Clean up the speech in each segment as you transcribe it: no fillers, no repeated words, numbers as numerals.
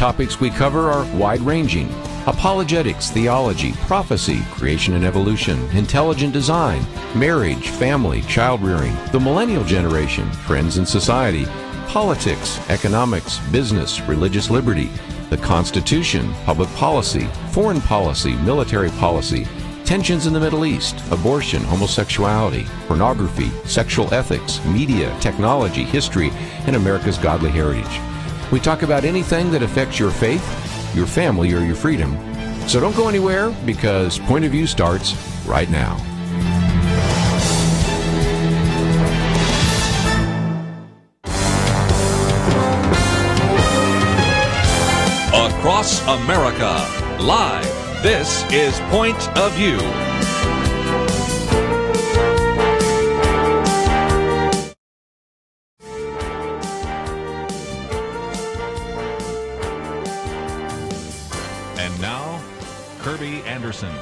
Topics we cover are wide-ranging: apologetics, theology, prophecy, creation and evolution, intelligent design, marriage, family, child-rearing, the millennial generation, trends in society, politics, economics, business, religious liberty, the Constitution, public policy, foreign policy, military policy, tensions in the Middle East, abortion, homosexuality, pornography, sexual ethics, media, technology, history, and America's godly heritage. We talk about anything that affects your faith, your family, or your freedom. So don't go anywhere, because Point of View starts right now. Across America, live, this is Point of View. And now, Kerby Anderson.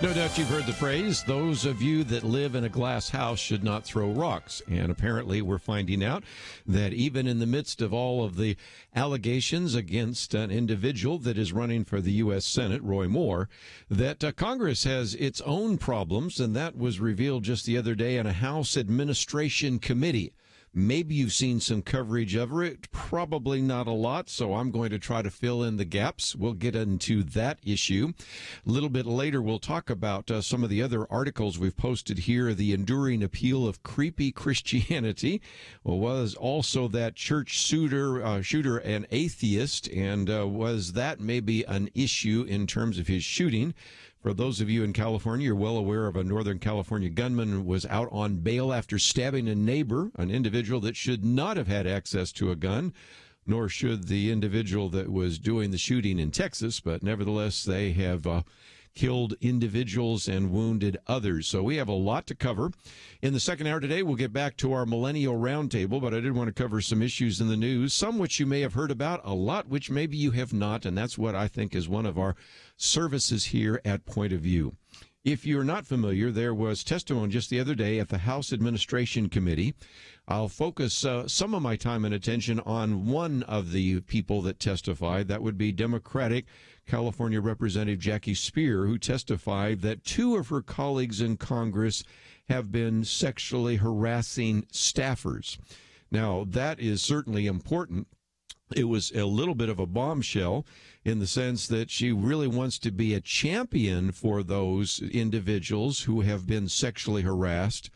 No doubt you've heard the phrase, those of you that live in a glass house should not throw rocks. And apparently we're finding out that even in the midst of all of the allegations against an individual that is running for the U.S. Senate, Roy Moore, that Congress has its own problems, and that was revealed just the other day in a House Administration Committee. Maybe you've seen some coverage of it, probably not a lot, so I'm going to try to fill in the gaps. We'll get into that issue. A little bit later, we'll talk about some of the other articles we've posted here. The enduring appeal of creepy Christianity was also that church shooter an atheist, and was that maybe an issue in terms of his shooting? For those of you in California, you're well aware of a Northern California gunman who was out on bail after stabbing a neighbor, an individual that should not have had access to a gun, nor should the individual that was doing the shooting in Texas, but nevertheless, they have killed individuals and wounded others. So we have a lot to cover. In the second hour today, we'll get back to our millennial roundtable, but I did want to cover some issues in the news, some which you may have heard about, a lot which maybe you have not, and that's what I think is one of our services here at Point of View. If you're not familiar, there was testimony just the other day at the House Administration Committee. I'll focus some of my time and attention on one of the people that testified. That would be Democratic California Representative Jackie Spear, who testified that two of her colleagues in Congress have been sexually harassing staffers. Now, that is certainly important. It was a little bit of a bombshell in the sense that she really wants to be a champion for those individuals who have been sexually harassed.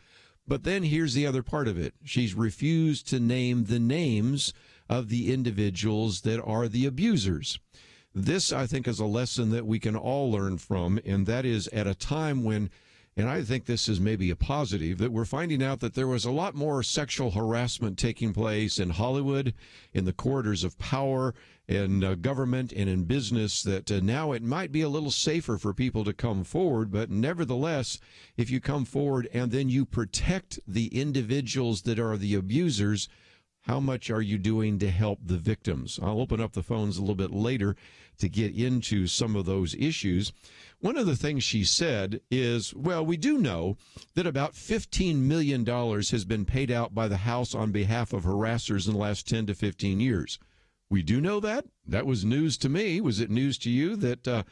But then here's the other part of it. She's refused to name the names of the individuals that are the abusers. This, I think, is a lesson that we can all learn from, and that is at a time when, and I think this is maybe a positive, that we're finding out that there was a lot more sexual harassment taking place in Hollywood, in the corridors of power, in government, and in business, that now it might be a little safer for people to come forward. But nevertheless, if you come forward and then you protect the individuals that are the abusers, how much are you doing to help the victims? I'll open up the phones a little bit later to get into some of those issues. One of the things she said is, well, we do know that about $15 million has been paid out by the House on behalf of harassers in the last 10 to 15 years. We do know that? That was news to me. Was it news to you that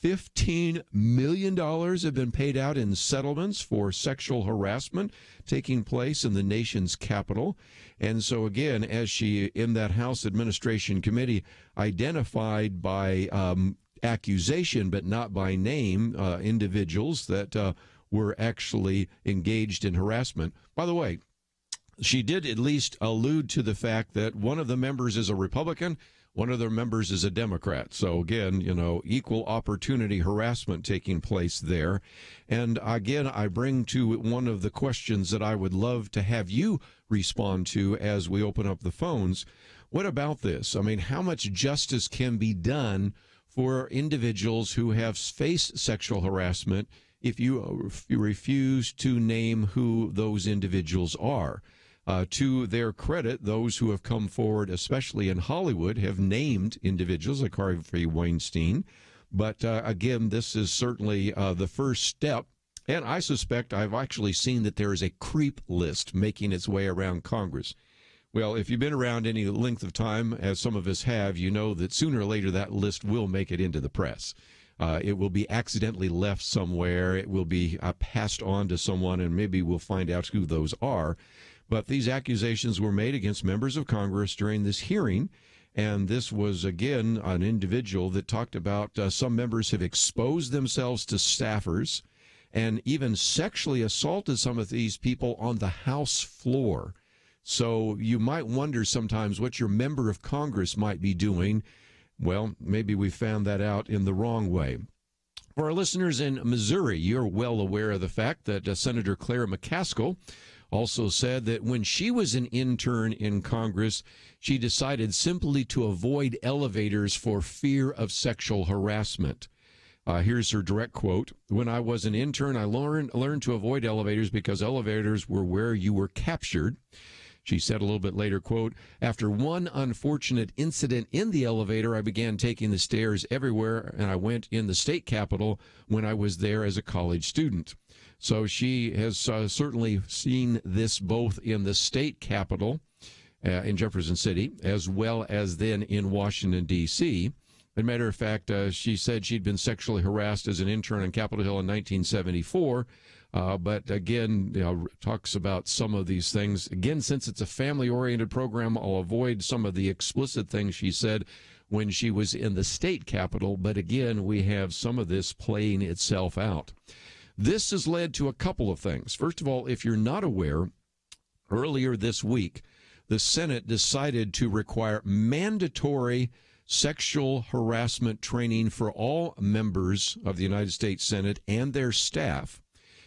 $15 million have been paid out in settlements for sexual harassment taking place in the nation's capital? And so, again, as she, in that House Administration Committee, identified by accusation but not by name individuals that were actually engaged in harassment. By the way, she did at least allude to the fact that one of the members is a Republican, one of their members is a Democrat. So again, you know, equal opportunity harassment taking place there. And again, I bring to one of the questions that I would love to have you respond to as we open up the phones. What about this? I mean, how much justice can be done for individuals who have faced sexual harassment if you refuse to name who those individuals are? To their credit, those who have come forward, especially in Hollywood, have named individuals like Harvey Weinstein. But again, this is certainly the first step. And I suspect I've actually seen that there is a creep list making its way around Congress. Well, if you've been around any length of time, as some of us have, you know that sooner or later that list will make it into the press. It will be accidentally left somewhere. It will be passed on to someone, and maybe we'll find out who those are. But these accusations were made against members of Congress during this hearing. And this was, again, an individual that talked about some members have exposed themselves to staffers and even sexually assaulted some of these people on the House floor. So you might wonder sometimes what your member of Congress might be doing. Well, maybe we found that out in the wrong way. For our listeners in Missouri, you're well aware of the fact that Senator Claire McCaskill also said that when she was an intern in Congress, she decided simply to avoid elevators for fear of sexual harassment. Here's her direct quote. "When I was an intern, I learned to avoid elevators because elevators were where you were captured." She said a little bit later, quote, "After one unfortunate incident in the elevator, I began taking the stairs everywhere, and I went in the state capitol when I was there as a college student." So she has certainly seen this both in the state capitol in Jefferson City, as well as then in Washington, D.C. As a matter of fact, she said she'd been sexually harassed as an intern on Capitol Hill in 1974. But again, talks about some of these things. Again, since it's a family-oriented program, I'll avoid some of the explicit things she said when she was in the state capitol. But again, we have some of this playing itself out. This has led to a couple of things. First of all, if you're not aware, earlier this week, the Senate decided to require mandatory sexual harassment training for all members of the United States Senate and their staff.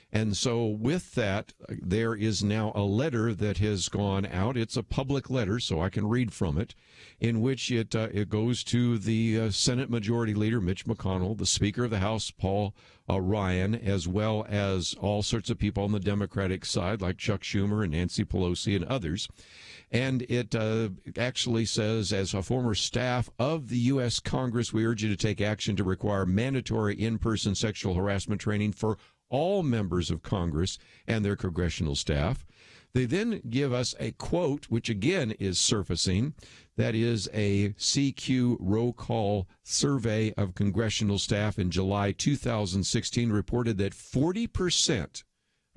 And so with that, there is now a letter that has gone out. It's a public letter, so I can read from it, in which it goes to the Senate Majority Leader, Mitch McConnell, the Speaker of the House, Paul Ryan, as well as all sorts of people on the Democratic side, like Chuck Schumer and Nancy Pelosi and others. And it actually says, as a former staff of the U.S. Congress, we urge you to take action to require mandatory in-person sexual harassment training for all members of Congress and their congressional staff. They then give us a quote, which again is surfacing. That is a CQ roll call survey of congressional staff in July 2016 reported that 40%,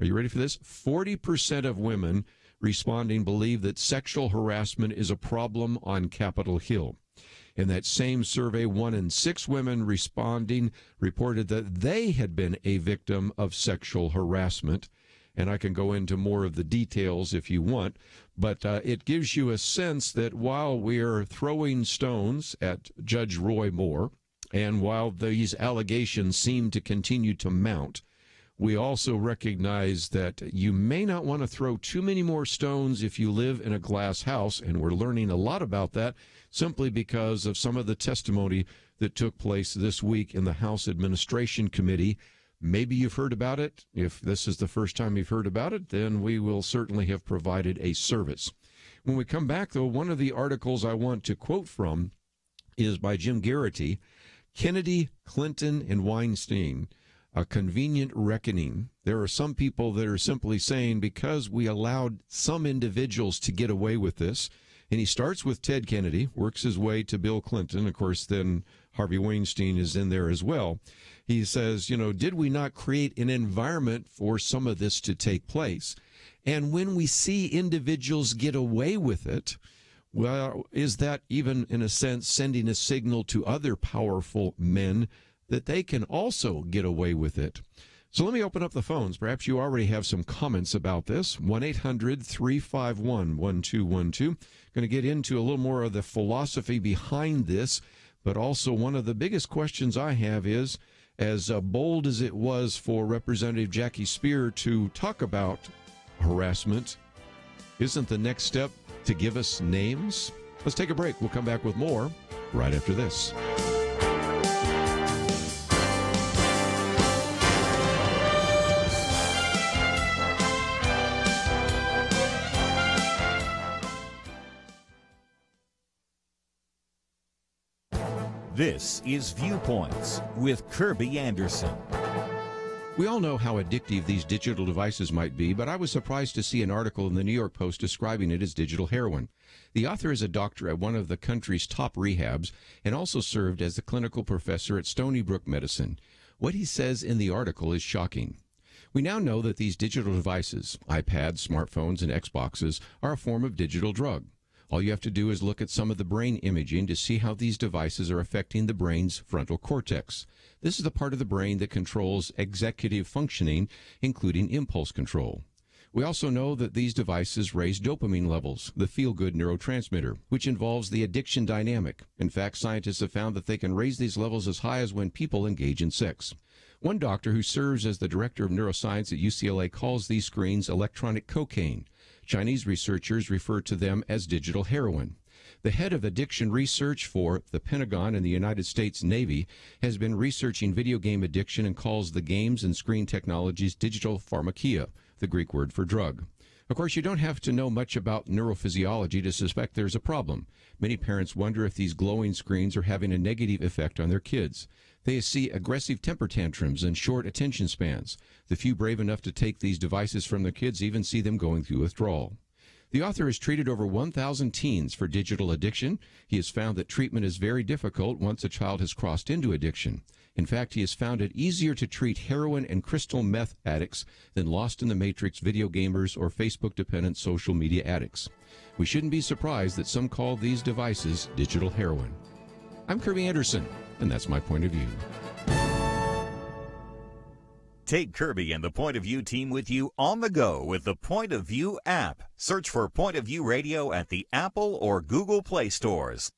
are you ready for this? 40% of women responding believe that sexual harassment is a problem on Capitol Hill. In that same survey, 1 in 6 women responding reported that they had been a victim of sexual harassment. And I can go into more of the details if you want, but it gives you a sense that while we are throwing stones at Judge Roy Moore, and while these allegations seem to continue to mount, we also recognize that you may not want to throw too many more stones if you live in a glass house, and we're learning a lot about that simply because of some of the testimony that took place this week in the House Administration Committee. Maybe you've heard about it. If this is the first time you've heard about it, then we will certainly have provided a service. When we come back, though, one of the articles I want to quote from is by Jim Garrity, Kennedy, Clinton, and Weinstein, a convenient reckoning. There are some people that are simply saying because we allowed some individuals to get away with this, and he starts with Ted Kennedy, works his way to Bill Clinton. Of course, then Harvey Weinstein is in there as well. He says, did we not create an environment for some of this to take place? And when we see individuals get away with it, well, is that even, in a sense, sending a signal to other powerful men that they can also get away with it? So let me open up the phones. Perhaps you already have some comments about this. 1-800-351-1212. Going to get into a little more of the philosophy behind this, but also one of the biggest questions I have is, as bold as it was for Representative Jackie Speer to talk about harassment, isn't the next step to give us names? Let's take a break. We'll come back with more right after this. This is Viewpoints with Kerby Anderson. We all know how addictive these digital devices might be, but I was surprised to see an article in the New York Post describing it as digital heroin. The author is a doctor at one of the country's top rehabs and also served as the clinical professor at Stony Brook Medicine. What he says in the article is shocking. We now know that these digital devices, iPads, smartphones, and Xboxes, are a form of digital drug. All you have to do is look at some of the brain imaging to see how these devices are affecting the brain's frontal cortex. This is the part of the brain that controls executive functioning, including impulse control. We also know that these devices raise dopamine levels, the feel-good neurotransmitter, which involves the addiction dynamic. In fact, scientists have found that they can raise these levels as high as when people engage in sex. One doctor who serves as the director of neuroscience at UCLA calls these screens electronic cocaine. Chinese researchers refer to them as digital heroin. The head of addiction research for the Pentagon and the United States Navy has been researching video game addiction and calls the games and screen technologies digital pharmakia, the Greek word for drug. Of course, you don't have to know much about neurophysiology to suspect there's a problem. Many parents wonder if these glowing screens are having a negative effect on their kids. They see aggressive temper tantrums and short attention spans. The few brave enough to take these devices from their kids even see them going through withdrawal. The author has treated over 1,000 teens for digital addiction. He has found that treatment is very difficult once a child has crossed into addiction. In fact, he has found it easier to treat heroin and crystal meth addicts than Lost in the Matrix video gamers or Facebook-dependent social media addicts. We shouldn't be surprised that some call these devices digital heroin. I'm Kerby Anderson, and that's my point of view. Take Kerby and the Point of View team with you on the go with the Point of View app. Search for Point of View Radio at the Apple or Google Play stores.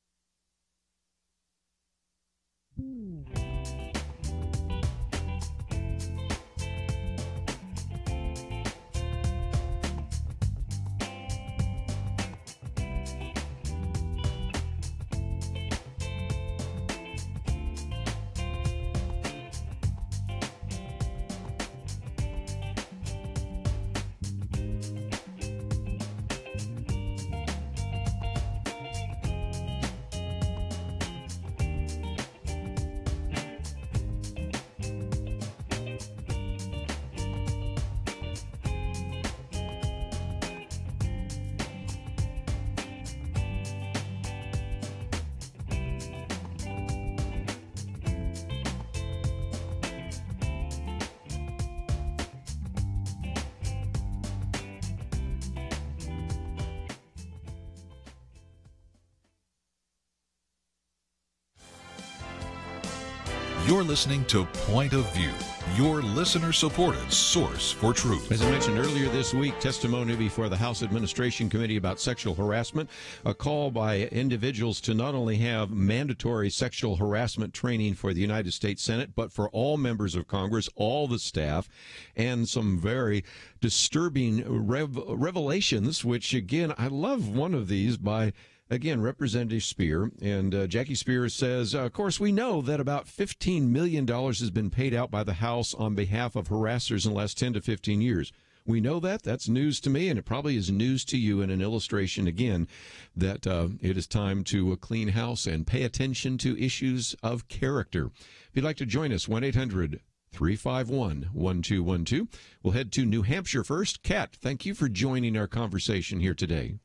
You're listening to Point of View, your listener-supported source for truth. As I mentioned earlier this week, testimony before the House Administration Committee about sexual harassment, a call by individuals to not only have mandatory sexual harassment training for the United States Senate, but for all members of Congress, all the staff, and some very disturbing revelations, which, again, I love one of these by Representative Spear, and Jackie Spear says, of course, we know that about $15 million has been paid out by the House on behalf of harassers in the last 10 to 15 years. We know that. That's news to me, and it probably is news to you, and an illustration, again, that it is time to clean house and pay attention to issues of character. If you'd like to join us, 1-800-351-1212. We'll head to New Hampshire first. Kat, thank you for joining our conversation here today.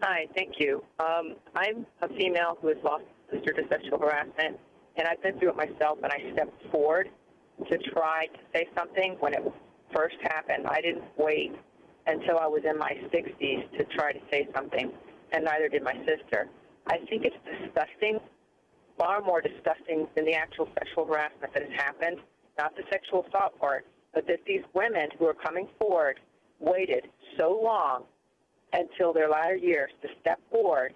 Hi, thank you. I'm a female who has lost a sister to sexual harassment, and I've been through it myself, and I stepped forward to try to say something when it first happened. I didn't wait until I was in my 60s to try to say something, and neither did my sister. I think it's disgusting, far more disgusting than the actual sexual harassment that has happened, not the sexual assault part, but that these women who are coming forward waited so long until their latter years to step forward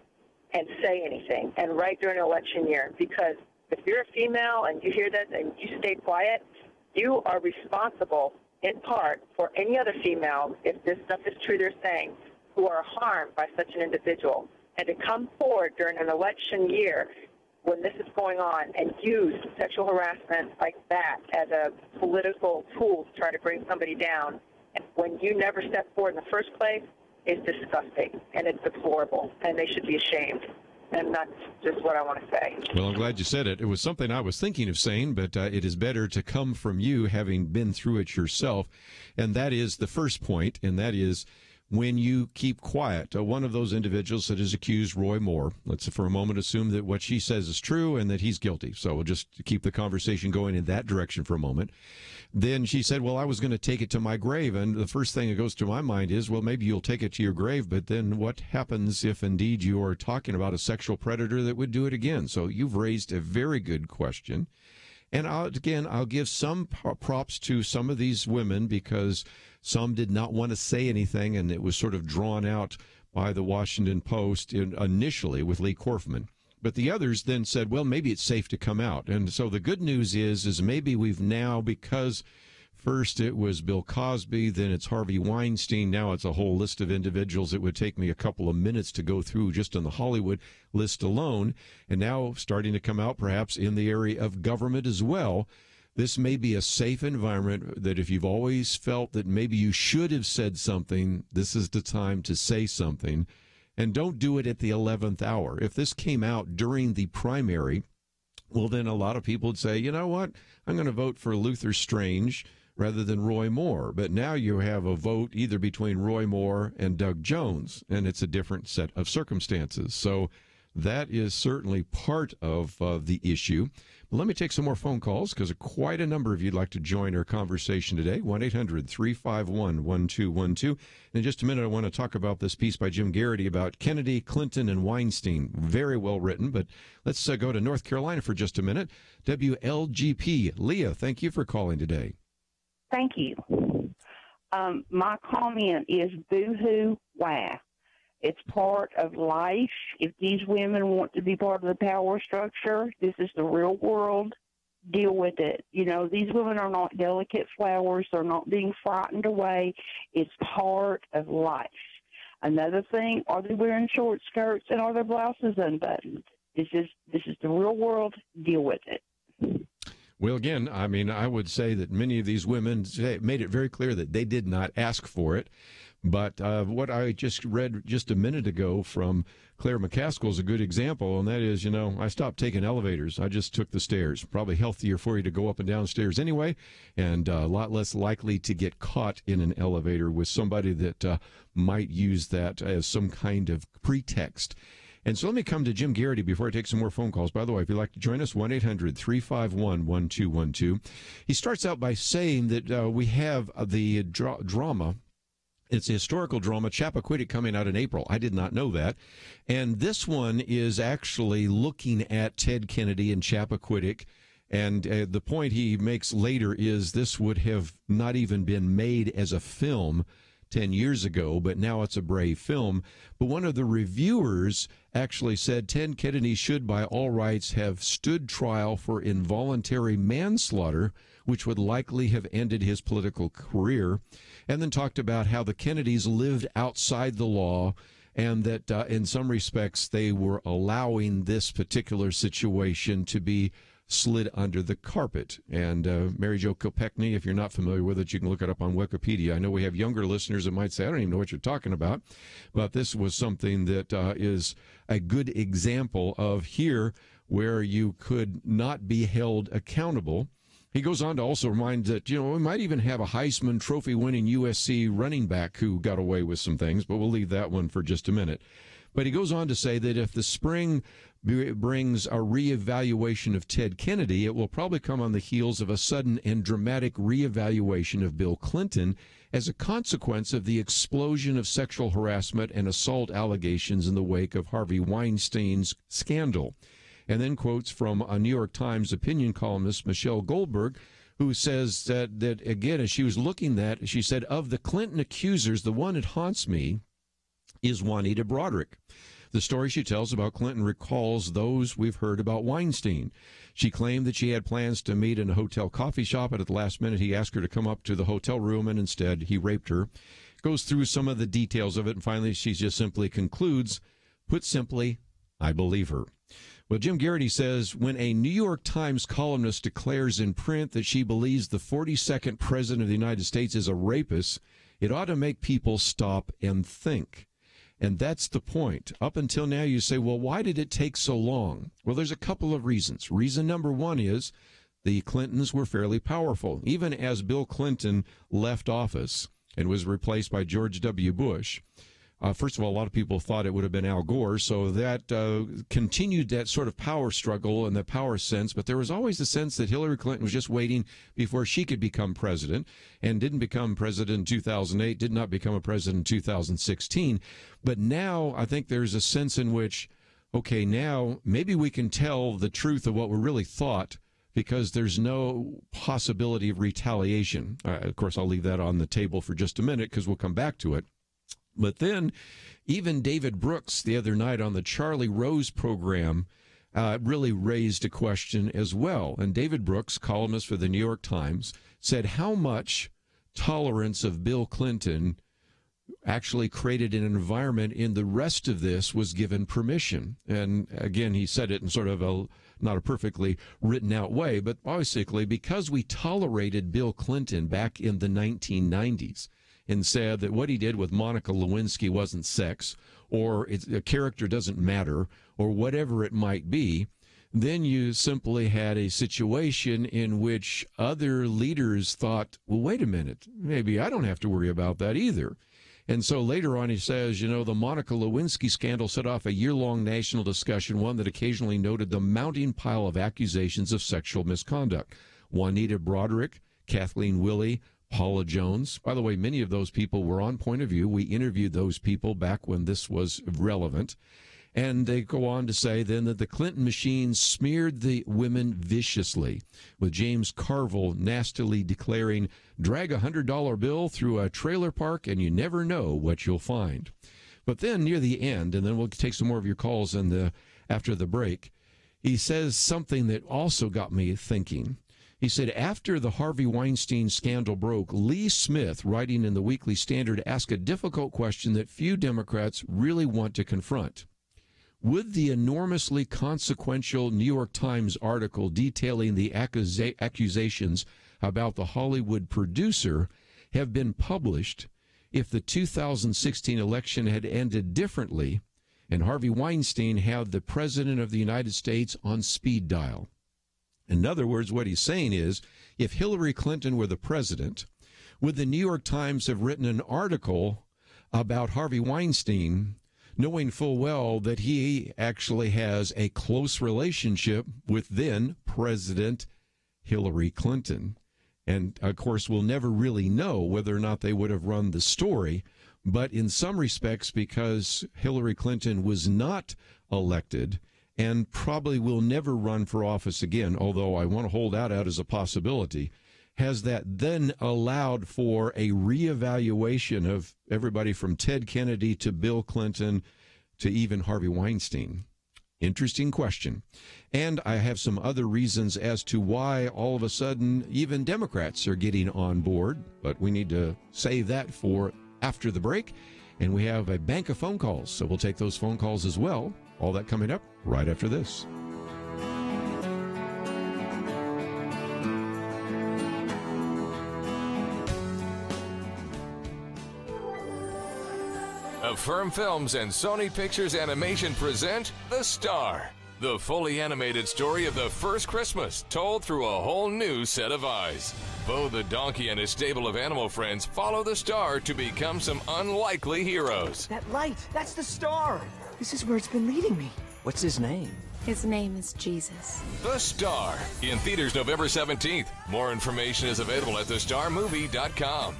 and say anything, and right during an election year. Because if you're a female and you hear that and you stay quiet, you are responsible in part for any other female, if this stuff is true they're saying, who are harmed by such an individual. And to come forward during an election year when this is going on and use sexual harassment like that as a political tool to try to bring somebody down, and when you never stepped forward in the first place, is disgusting, and it's deplorable, and they should be ashamed. And that's just what I want to say. Well, I'm glad you said it. It was something I was thinking of saying, but it is better to come from you having been through it yourself. And that is the first point, and that is when you keep quiet. One of those individuals that has accused Roy Moore, let's for a moment assume that what she says is true and that he's guilty. So we'll just keep the conversation going in that direction for a moment. Then she said, well, I was going to take it to my grave. And the first thing that goes to my mind is, well, maybe you'll take it to your grave, but then what happens if indeed you are talking about a sexual predator that would do it again? So you've raised a very good question. And I'll give some props to some of these women because some did not want to say anything, and it was sort of drawn out by the Washington Post initially with Lee Korfman. But the others then said, well, maybe it's safe to come out. And so the good news is maybe we've now, because first it was Bill Cosby, then it's Harvey Weinstein, now it's a whole list of individuals. It would take me a couple of minutes to go through just on the Hollywood list alone, and now starting to come out perhaps in the area of government as well. This may be a safe environment that if you've always felt that maybe you should have said something, this is the time to say something. And don't do it at the 11th hour. If this came out during the primary, well, then a lot of people would say, you know what, I'm going to vote for Luther Strange rather than Roy Moore. But now you have a vote either between Roy Moore and Doug Jones, and it's a different set of circumstances. So that is certainly part of the issue. But let me take some more phone calls because quite a number of you'd like to join our conversation today. 1-800-351-1212. In just a minute, I want to talk about this piece by Jim Garrity about Kennedy, Clinton, and Weinstein. Very well written, but let's go to North Carolina for just a minute. WLGP. Leah, thank you for calling today. Thank you. My comment is boo-hoo, wah. It's part of life. If these women want to be part of the power structure, this is the real world. Deal with it. You know, these women are not delicate flowers. They're not being frightened away. It's part of life. Another thing, are they wearing short skirts and are their blouses unbuttoned? This is the real world. Deal with it. Well, again, I mean, I would say that many of these women made it very clear that they did not ask for it. But what I just read just a minute ago from Claire McCaskill is a good example, and that is, you know, I stopped taking elevators. I just took the stairs. Probably healthier for you to go up and down stairs anyway, and a lot less likely to get caught in an elevator with somebody that might use that as some kind of pretext. And so let me come to Jim Garrity before I take some more phone calls. By the way, if you'd like to join us, 1-800-351-1212. He starts out by saying that we have the drama. It's a historical drama, Chappaquiddick, coming out in April. I did not know that. And this one is actually looking at Ted Kennedy and Chappaquiddick. And the point he makes later is this would have not even been made as a film 10 years ago, but now it's a brave film. But one of the reviewers actually said Ted Kennedy should, by all rights, have stood trial for involuntary manslaughter, which would likely have ended his political career, and then talked about how the Kennedys lived outside the law and that in some respects they were allowing this particular situation to be slid under the carpet. And Mary Jo Kopechne, if you're not familiar with it, you can look it up on Wikipedia. I know we have younger listeners that might say, I don't even know what you're talking about, but this was something that is a good example of here where you could not be held accountable. He goes on to also remind that, you know, we might even have a Heisman Trophy winning USC running back who got away with some things, but we'll leave that one for just a minute. But he goes on to say that if the spring brings a reevaluation of Ted Kennedy, it will probably come on the heels of a sudden and dramatic reevaluation of Bill Clinton as a consequence of the explosion of sexual harassment and assault allegations in the wake of Harvey Weinstein's scandal. And then quotes from a New York Times opinion columnist, Michelle Goldberg, who says that again, as she was looking at, she said, of the Clinton accusers, the one that haunts me is Juanita Broaddrick. The story she tells about Clinton recalls those we've heard about Weinstein. She claimed that she had plans to meet in a hotel coffee shop, and at the last minute he asked her to come up to the hotel room, and instead he raped her. Goes through some of the details of it, and finally she just simply concludes, put simply, I believe her. Well, Jim Garrity says when a New York Times columnist declares in print that she believes the 42nd president of the United States is a rapist, it ought to make people stop and think. And that's the point. Up until now, you say, well, why did it take so long? Well, there's a couple of reasons. Reason number one is the Clintons were fairly powerful. Even as Bill Clinton left office and was replaced by George W. Bush, first of all, a lot of people thought it would have been Al Gore, so that continued that sort of power struggle and the power sense. But there was always the sense that Hillary Clinton was just waiting before she could become president, and didn't become president in 2008, did not become a president in 2016. But now I think there's a sense in which, okay, now maybe we can tell the truth of what we really thought, because there's no possibility of retaliation. Of course, I'll leave that on the table for just a minute because we'll come back to it. But then even David Brooks the other night on the Charlie Rose program really raised a question as well. And David Brooks, columnist for the New York Times, said how much tolerance of Bill Clinton actually created an environment in the rest of this was given permission. And again, he said it in sort of not a perfectly written out way, but basically because we tolerated Bill Clinton back in the 1990s, and said that what he did with Monica Lewinsky wasn't sex, or a character doesn't matter, or whatever it might be, then you simply had a situation in which other leaders thought, well, wait a minute, maybe I don't have to worry about that either. And so later on he says, you know, the Monica Lewinsky scandal set off a year-long national discussion, one that occasionally noted the mounting pile of accusations of sexual misconduct. Juanita Broderick, Kathleen Willey, Paula Jones. By the way, many of those people were on Point of View. We interviewed those people back when this was relevant. And they go on to say then that the Clinton machine smeared the women viciously, with James Carville nastily declaring, drag a $100 bill through a trailer park and you never know what you'll find. But then near the end, and then we'll take some more of your calls after the break, he says something that also got me thinking. He said, after the Harvey Weinstein scandal broke, Lee Smith, writing in the Weekly Standard, asked a difficult question that few Democrats really want to confront. Would the enormously consequential New York Times article detailing the accusations about the Hollywood producer have been published if the 2016 election had ended differently and Harvey Weinstein had the President of the United States on speed dial? In other words, what he's saying is, if Hillary Clinton were the president, would the New York Times have written an article about Harvey Weinstein, knowing full well that he actually has a close relationship with then President Hillary Clinton? And, of course, we'll never really know whether or not they would have run the story. But in some respects, because Hillary Clinton was not elected and probably will never run for office again, although I want to hold that out as a possibility, has that then allowed for a reevaluation of everybody from Ted Kennedy to Bill Clinton to even Harvey Weinstein? Interesting question. And I have some other reasons as to why all of a sudden even Democrats are getting on board, but we need to save that for after the break. And we have a bank of phone calls, so we'll take those phone calls as well. All that coming up right after this. Affirm Films and Sony Pictures Animation present The Star, the fully animated story of the first Christmas told through a whole new set of eyes. Bo the donkey and his stable of animal friends follow the star to become some unlikely heroes. That light, that's the star. This is where it's been leading me. What's his name? His name is Jesus. The Star, in theaters November 17th. More information is available at thestarmovie.com.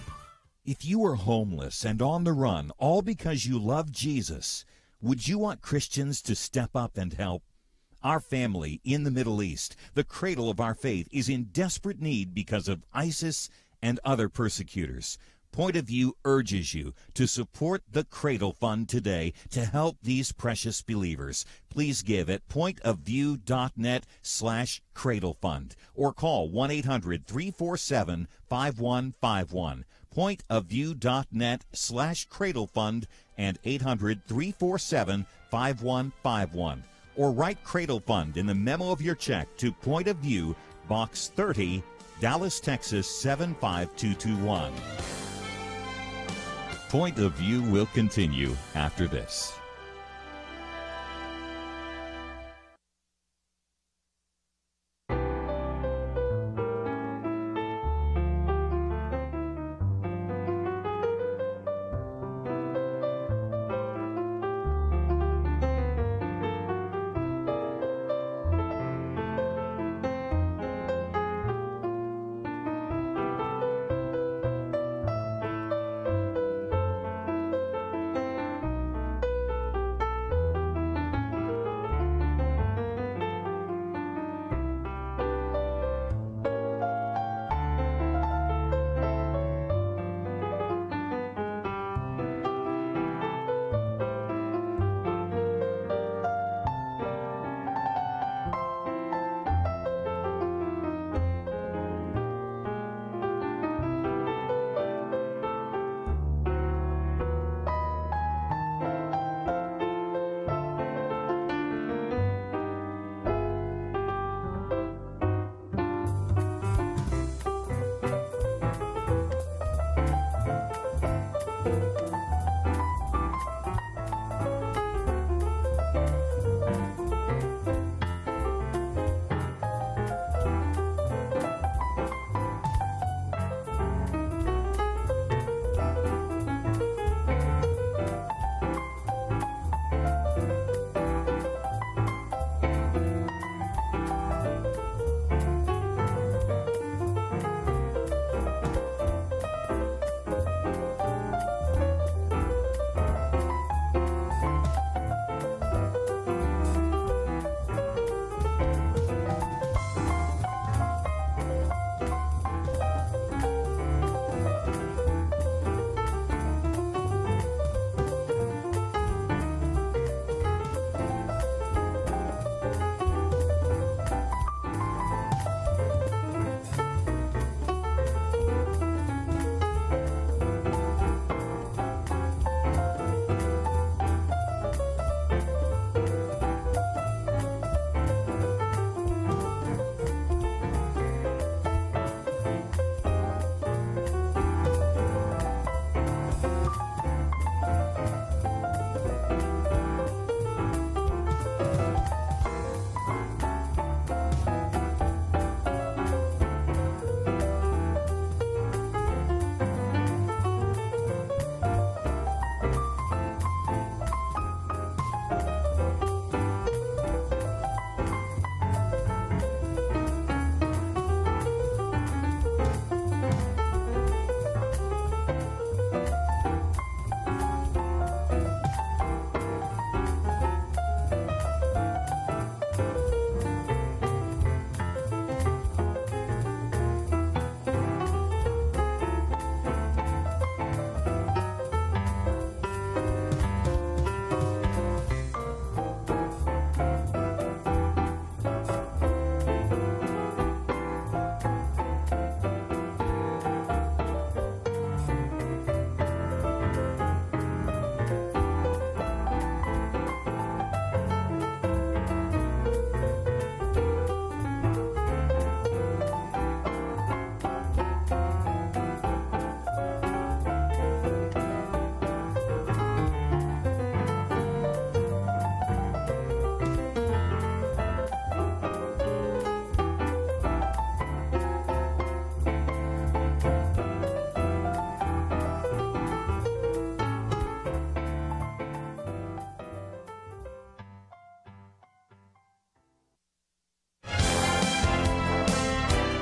If you were homeless and on the run, all because you love Jesus, would you want Christians to step up and help? Our family in the Middle East, the cradle of our faith, is in desperate need because of ISIS and other persecutors. Point of View urges you to support the Cradle Fund today to help these precious believers. Please give at pointofview.net/Cradle Fund or call 1-800-347-5151. Pointofview.net/Cradle Fund and 800-347-5151. Or write Cradle Fund in the memo of your check to Point of View, Box 30, Dallas, Texas 75221. Point of View will continue after this.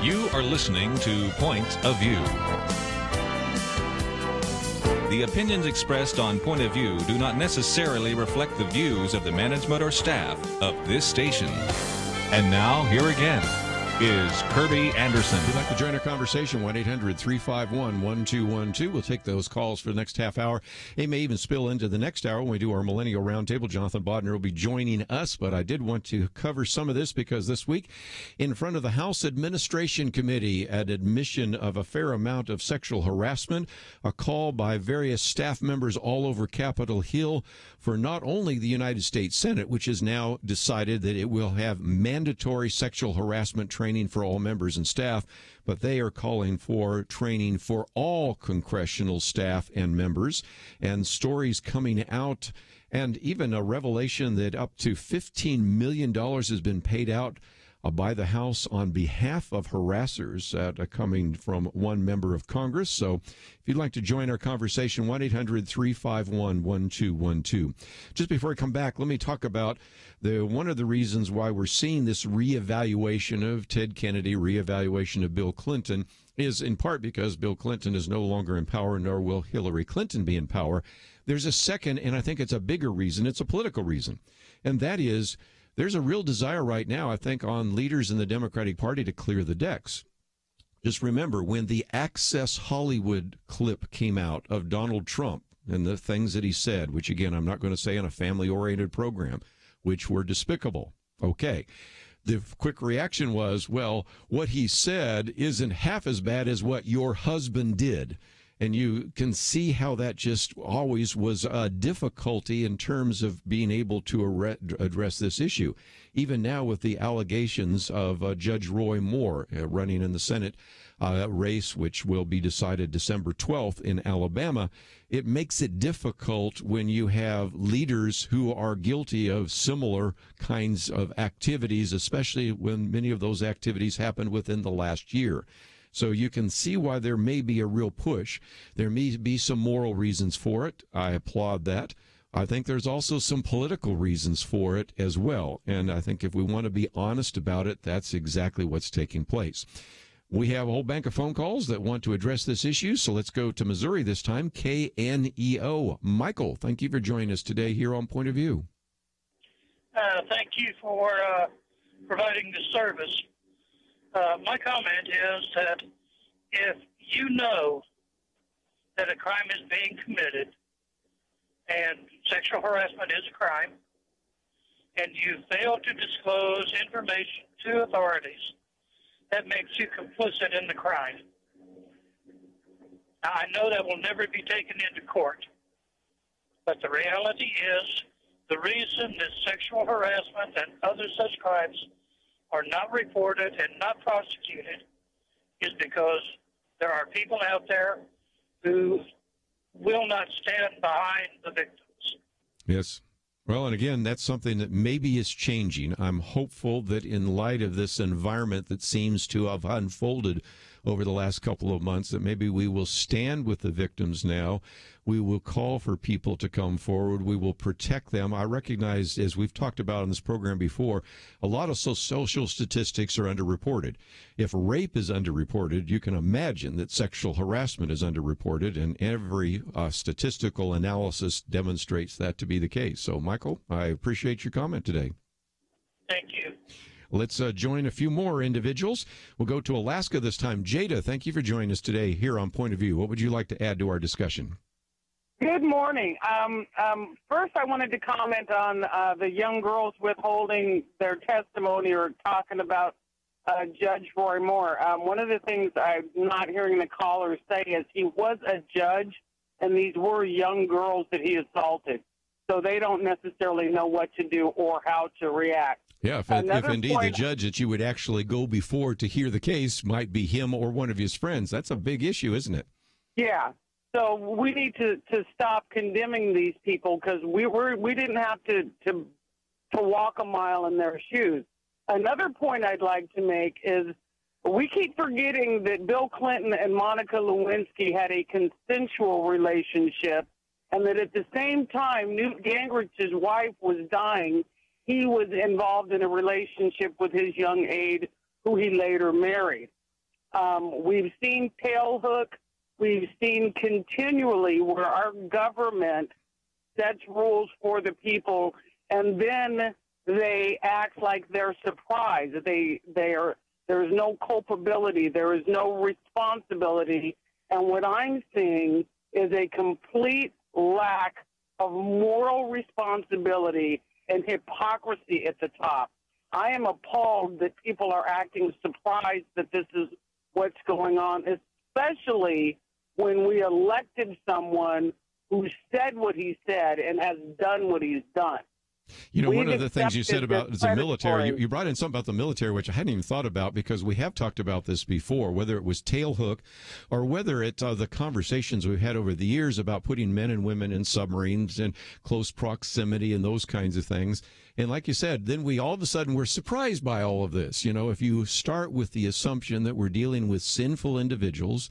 You are listening to Point of View. The opinions expressed on Point of View do not necessarily reflect the views of the management or staff of this station. And now, here again is Kerby Anderson. If you'd like to join our conversation, 1-800-351-1212. We'll take those calls for the next half hour. It may even spill into the next hour when we do our Millennial Roundtable. Jonathan Bodnar will be joining us, but I did want to cover some of this because this week, in front of the House Administration Committee, an admission of a fair amount of sexual harassment, a call by various staff members all over Capitol Hill for not only the United States Senate, which has now decided that it will have mandatory sexual harassment training training for all members and staff, but they are calling for training for all congressional staff and members, and stories coming out, and even a revelation that up to $15 million has been paid out by the House on behalf of harassers, coming from one member of Congress. So if you'd like to join our conversation, 1-800-351-1212. Just before I come back, let me talk about one of the reasons why we're seeing this reevaluation of Ted Kennedy, reevaluation of Bill Clinton, is in part because Bill Clinton is no longer in power, nor will Hillary Clinton be in power. There's a second, and I think it's a bigger reason. It's a political reason, and that is there's a real desire right now, I think, on leaders in the Democratic Party to clear the decks. Just remember, when the Access Hollywood clip came out of Donald Trump and the things that he said, which, again, I'm not going to say on a family-oriented program, which were despicable. Okay. The quick reaction was, well, what he said isn't half as bad as what your husband did. And you can see how that just always was a difficulty in terms of being able to address this issue. Even now with the allegations of Judge Roy Moore running in the Senate race, which will be decided December 12th in Alabama, it makes it difficult when you have leaders who are guilty of similar kinds of activities, especially when many of those activities happened within the last year. So you can see why there may be a real push. There may be some moral reasons for it. I applaud that. I think there's also some political reasons for it as well. And I think if we want to be honest about it, that's exactly what's taking place. We have a whole bank of phone calls that want to address this issue. So let's go to Missouri this time. KNEO. Michael, thank you for joining us today here on Point of View. Thank you for providing the service. My comment is that if you know that a crime is being committed, and sexual harassment is a crime, and you fail to disclose information to authorities, that makes you complicit in the crime. Now, I know that will never be taken into court, but the reality is the reason that sexual harassment and other such crimes are not reported and not prosecuted is because there are people out there who will not stand behind the victims. Yes. Well, and again, that's something that maybe is changing. I'm hopeful that in light of this environment that seems to have unfolded over the last couple of months, that maybe we will stand with the victims now. We will call for people to come forward. We will protect them. I recognize, as we've talked about in this program before, a lot of social statistics are underreported. If rape is underreported, you can imagine that sexual harassment is underreported, and every statistical analysis demonstrates that to be the case. So, Michael, I appreciate your comment today. Thank you. Let's join a few more individuals. We'll go to Alaska this time. Jada, thank you for joining us today here on Point of View. What would you like to add to our discussion? Good morning. First, I wanted to comment on the young girls withholding their testimony or talking about Judge Roy Moore. One of the things I'm not hearing the caller say is he was a judge, and these were young girls that he assaulted. So they don't necessarily know what to do or how to react. Yeah, if indeed the judge that you would actually go before to hear the case might be him or one of his friends. That's a big issue, isn't it? Yeah. So we need to stop condemning these people because we didn't have to walk a mile in their shoes. Another point I'd like to make is we keep forgetting that Bill Clinton and Monica Lewinsky had a consensual relationship, and that at the same time Newt Gingrich's wife was dying, he was involved in a relationship with his young aide, who he later married. We've seen tailhook. We've seen continually where our government sets rules for the people, and then they act like they're surprised. There's no culpability. There is no responsibility. And what I'm seeing is a complete lack of moral responsibility and hypocrisy at the top. I am appalled that people are acting surprised that this is what's going on, especially when we elected someone who said what he said and has done what he's done. You know, one We've of the things you said accepted about this the military, predatory. you brought in something about the military, which I hadn't even thought about, because we have talked about this before, whether it was tailhook or whether it's the conversations we've had over the years about putting men and women in submarines and close proximity and those kinds of things. And like you said, then we all of a sudden we're surprised by all of this. You know, if you start with the assumption that we're dealing with sinful individuals,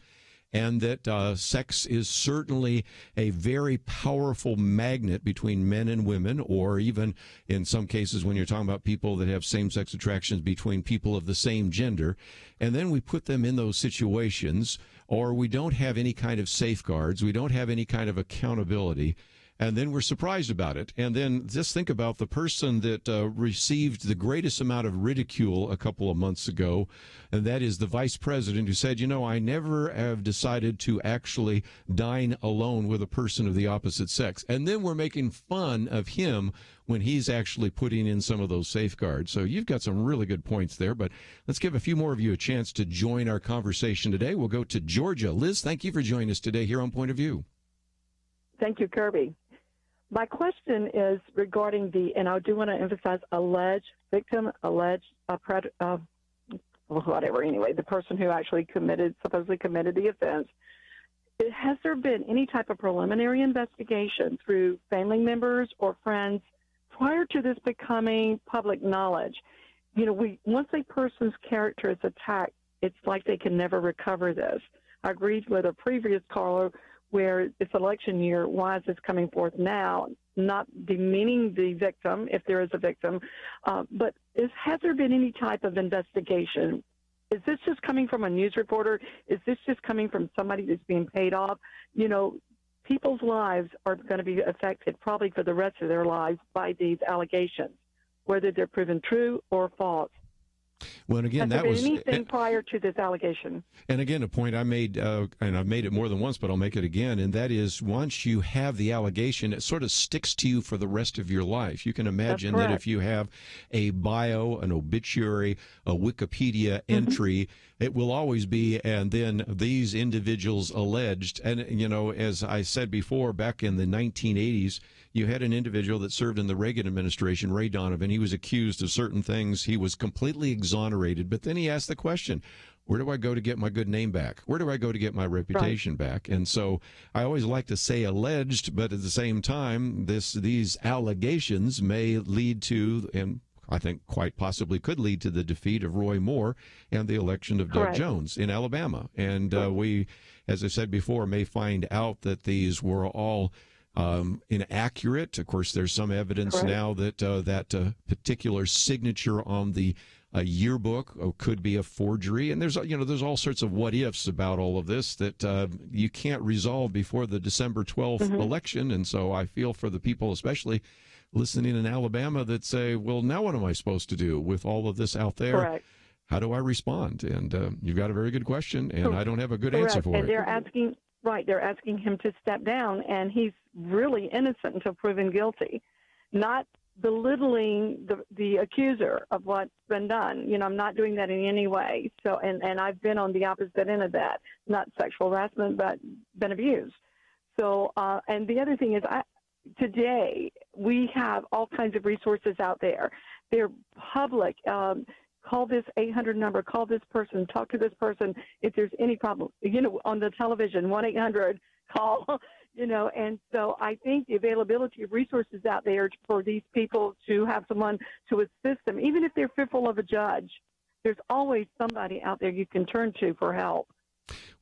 and that sex is certainly a very powerful magnet between men and women, or even in some cases when you're talking about people that have same-sex attractions between people of the same gender, and then we put them in those situations, or we don't have any kind of safeguards, we don't have any kind of accountability, and then we're surprised about it. And then just think about the person that received the greatest amount of ridicule a couple of months ago, and that is the vice president who said, you know, I never have decided to actually dine alone with a person of the opposite sex. And then we're making fun of him when he's actually putting in some of those safeguards. So you've got some really good points there, but let's give a few more of you a chance to join our conversation today. We'll go to Georgia. Liz, thank you for joining us today here on Point of View. Thank you, Kerby. My question is regarding and I do want to emphasize alleged victim, whatever, anyway, the person who actually supposedly committed the offense. Has there been any type of preliminary investigation through family members or friends prior to this becoming public knowledge? You know, once a person's character is attacked, it's like they can never recover this. I agreed with a previous caller where it's election year, why is this coming forth now? Not demeaning the victim, if there is a victim, but has there been any type of investigation? Is this just coming from a news reporter? Is this just coming from somebody that's being paid off? You know, people's lives are going to be affected probably for the rest of their lives by these allegations, whether they're proven true or false. Well, and again, Has there that been was anything prior to this allegation? And again, a point I made, and I've made it more than once, but I'll make it again, and that is once you have the allegation, it sort of sticks to you for the rest of your life. You can imagine that if you have a bio, an obituary, a Wikipedia entry, it will always be, and then these individuals alleged, and, you know, as I said before, back in the 1980s, you had an individual that served in the Reagan administration, Ray Donovan. He was accused of certain things. He was completely exonerated, but then he asked the question, where do I go to get my good name back? Where do I go to get my reputation back? And so I always like to say alleged, but at the same time, these allegations may lead to, and I think quite possibly could lead to the defeat of Roy Moore and the election of Doug Jones in Alabama. And we, as I said before, may find out that these were all inaccurate. Of course, there's some evidence now that that particular signature on the yearbook could be a forgery, and there's all sorts of what ifs about all of this that you can't resolve before the December 12th election. And so I feel for the people, especially listening in Alabama, that say, well, now what am I supposed to do with all of this out there? How do I respond? And you've got a very good question, and I don't have a good answer for it. They're asking. Right, they're asking him to step down, and he's really innocent until proven guilty, not belittling the accuser of what's been done. You know, I'm not doing that in any way. So, and I've been on the opposite end of that, not sexual harassment, but been abused. So, and the other thing is, today we have all kinds of resources out there. They're public. Call this 800 number, call this person, talk to this person if there's any problem. You know, on the television, 1-800 call, you know, and so I think the availability of resources out there for these people to have someone to assist them, even if they're fearful of a judge, there's always somebody out there you can turn to for help.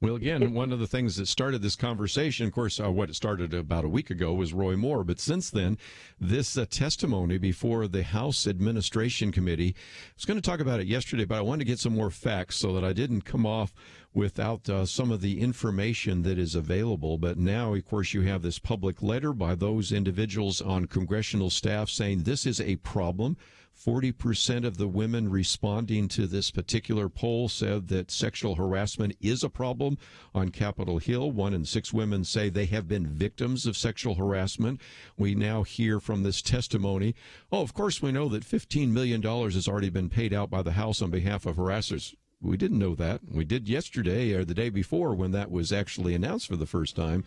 Well, again, one of the things that started this conversation, of course, what it started about a week ago was Roy Moore. But since then, this testimony before the House Administration Committee, I was going to talk about it yesterday, but I wanted to get some more facts so that I didn't come off without some of the information that is available. But now, of course, you have this public letter by those individuals on congressional staff saying this is a problem. 40% of the women responding to this particular poll said that sexual harassment is a problem on Capitol Hill. 1 in 6 women say they have been victims of sexual harassment. We now hear from this testimony, of course, we know that $15 million has already been paid out by the House on behalf of harassers. We didn't know that. We did yesterday or the day before when that was actually announced for the first time.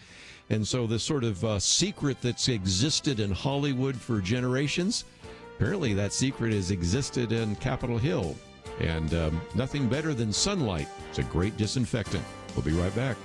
And so this sort of secret that's existed in Hollywood for generations, apparently that secret has existed in Capitol Hill. And nothing better than sunlight. It's a great disinfectant. We'll be right back.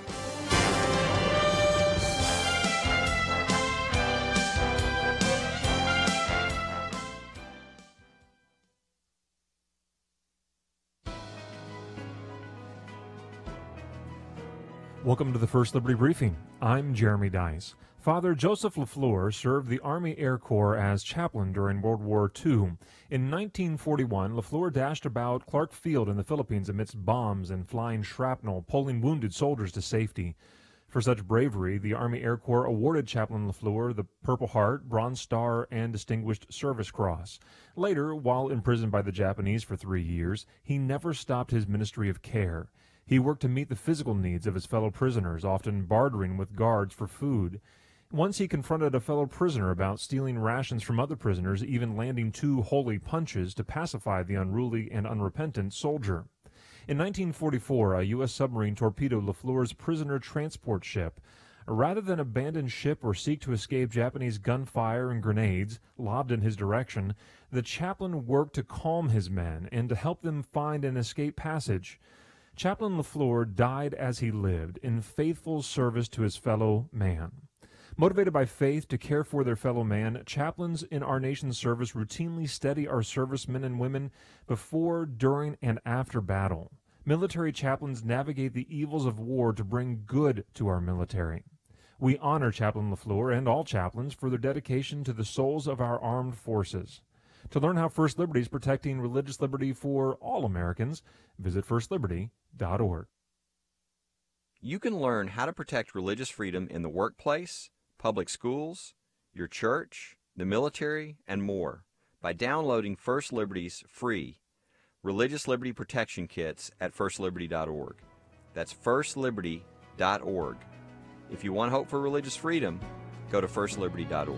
Welcome to the First Liberty Briefing. I'm Jeremy Dice. Father Joseph LaFleur served the Army Air Corps as chaplain during World War II. In 1941, LaFleur dashed about Clark Field in the Philippines amidst bombs and flying shrapnel, pulling wounded soldiers to safety. For such bravery, the Army Air Corps awarded Chaplain LaFleur the Purple Heart, Bronze Star, and Distinguished Service Cross. Later, while imprisoned by the Japanese for 3 years, he never stopped his ministry of care. He worked to meet the physical needs of his fellow prisoners, often bartering with guards for food. Once he confronted a fellow prisoner about stealing rations from other prisoners, even landing 2 holy punches to pacify the unruly and unrepentant soldier. In 1944, a U.S. submarine torpedoed LaFleur's prisoner transport ship. Rather than abandon ship or seek to escape Japanese gunfire and grenades lobbed in his direction, the chaplain worked to calm his men and to help them find an escape passage. Chaplain LaFleur died as he lived, in faithful service to his fellow man. Motivated by faith to care for their fellow man, chaplains in our nation's service routinely steady our servicemen and women before, during, and after battle. Military chaplains navigate the evils of war to bring good to our military. We honor Chaplain LaFleur and all chaplains for their dedication to the souls of our armed forces. To learn how First Liberty is protecting religious liberty for all Americans, visit firstliberty.org. You can learn how to protect religious freedom in the workplace, public schools, your church, the military, and more by downloading First Liberty's free Religious Liberty Protection Kits at firstliberty.org. That's firstliberty.org. If you want hope for religious freedom, go to firstliberty.org.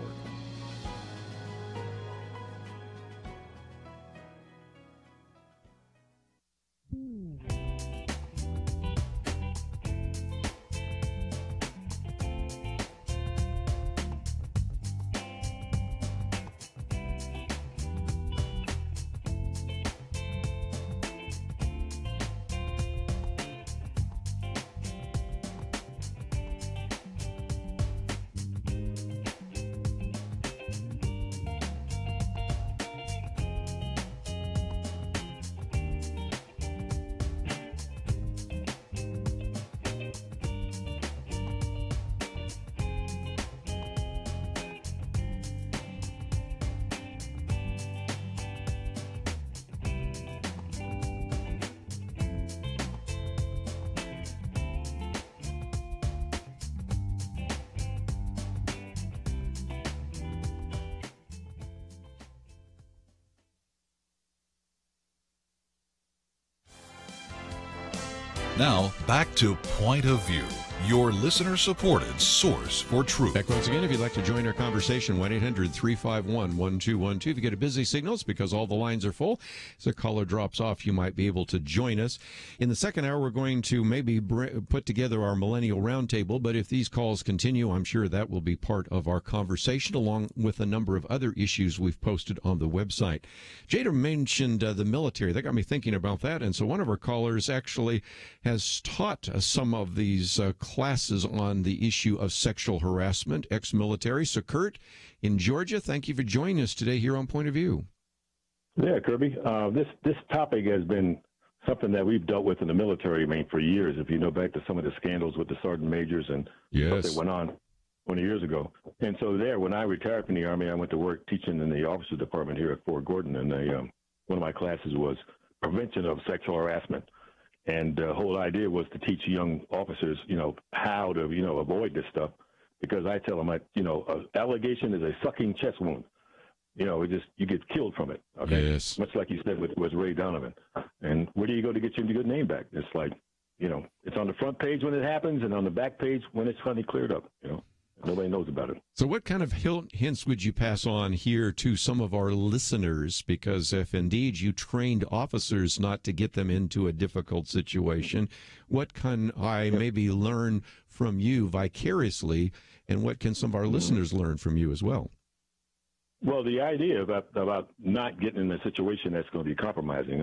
Now, back to Point of View, your listener-supported source for truth. Back once again, if you'd like to join our conversation, 1-800-351-1212. If you get a busy signal, it's because all the lines are full. As a caller drops off, you might be able to join us. In the second hour, we're going to maybe put together our Millennial Roundtable, but if these calls continue, I'm sure that will be part of our conversation, along with a number of other issues we've posted on the website. Jada mentioned the military. That got me thinking about that, and so one of our callers actually has taught some of these classes on the issue of sexual harassment, ex-military. So, Kurt, in Georgia, thank you for joining us today here on Point of View. Yeah, Kirby, this topic has been something that we've dealt with in the military, for years. If you know back to some of the scandals with the sergeant majors and stuff that went on 20 years ago. And so when I retired from the Army, I went to work teaching in the officers department here at Fort Gordon, and one of my classes was prevention of sexual harassment. And the whole idea was to teach young officers, how to, avoid this stuff. Because I tell them, an allegation is a sucking chest wound. You get killed from it. Okay. Yes. Much like you said with Ray Donovan. And where do you go to get your good name back? It's like, it's on the front page when it happens and on the back page when it's finally cleared up, Nobody knows about it. So what kind of hints would you pass on here to some of our listeners? Because if indeed you trained officers not to get them into a difficult situation, what can I maybe learn from you vicariously, and what can some of our listeners learn from you as well? Well, the idea about not getting in a situation that's going to be compromising,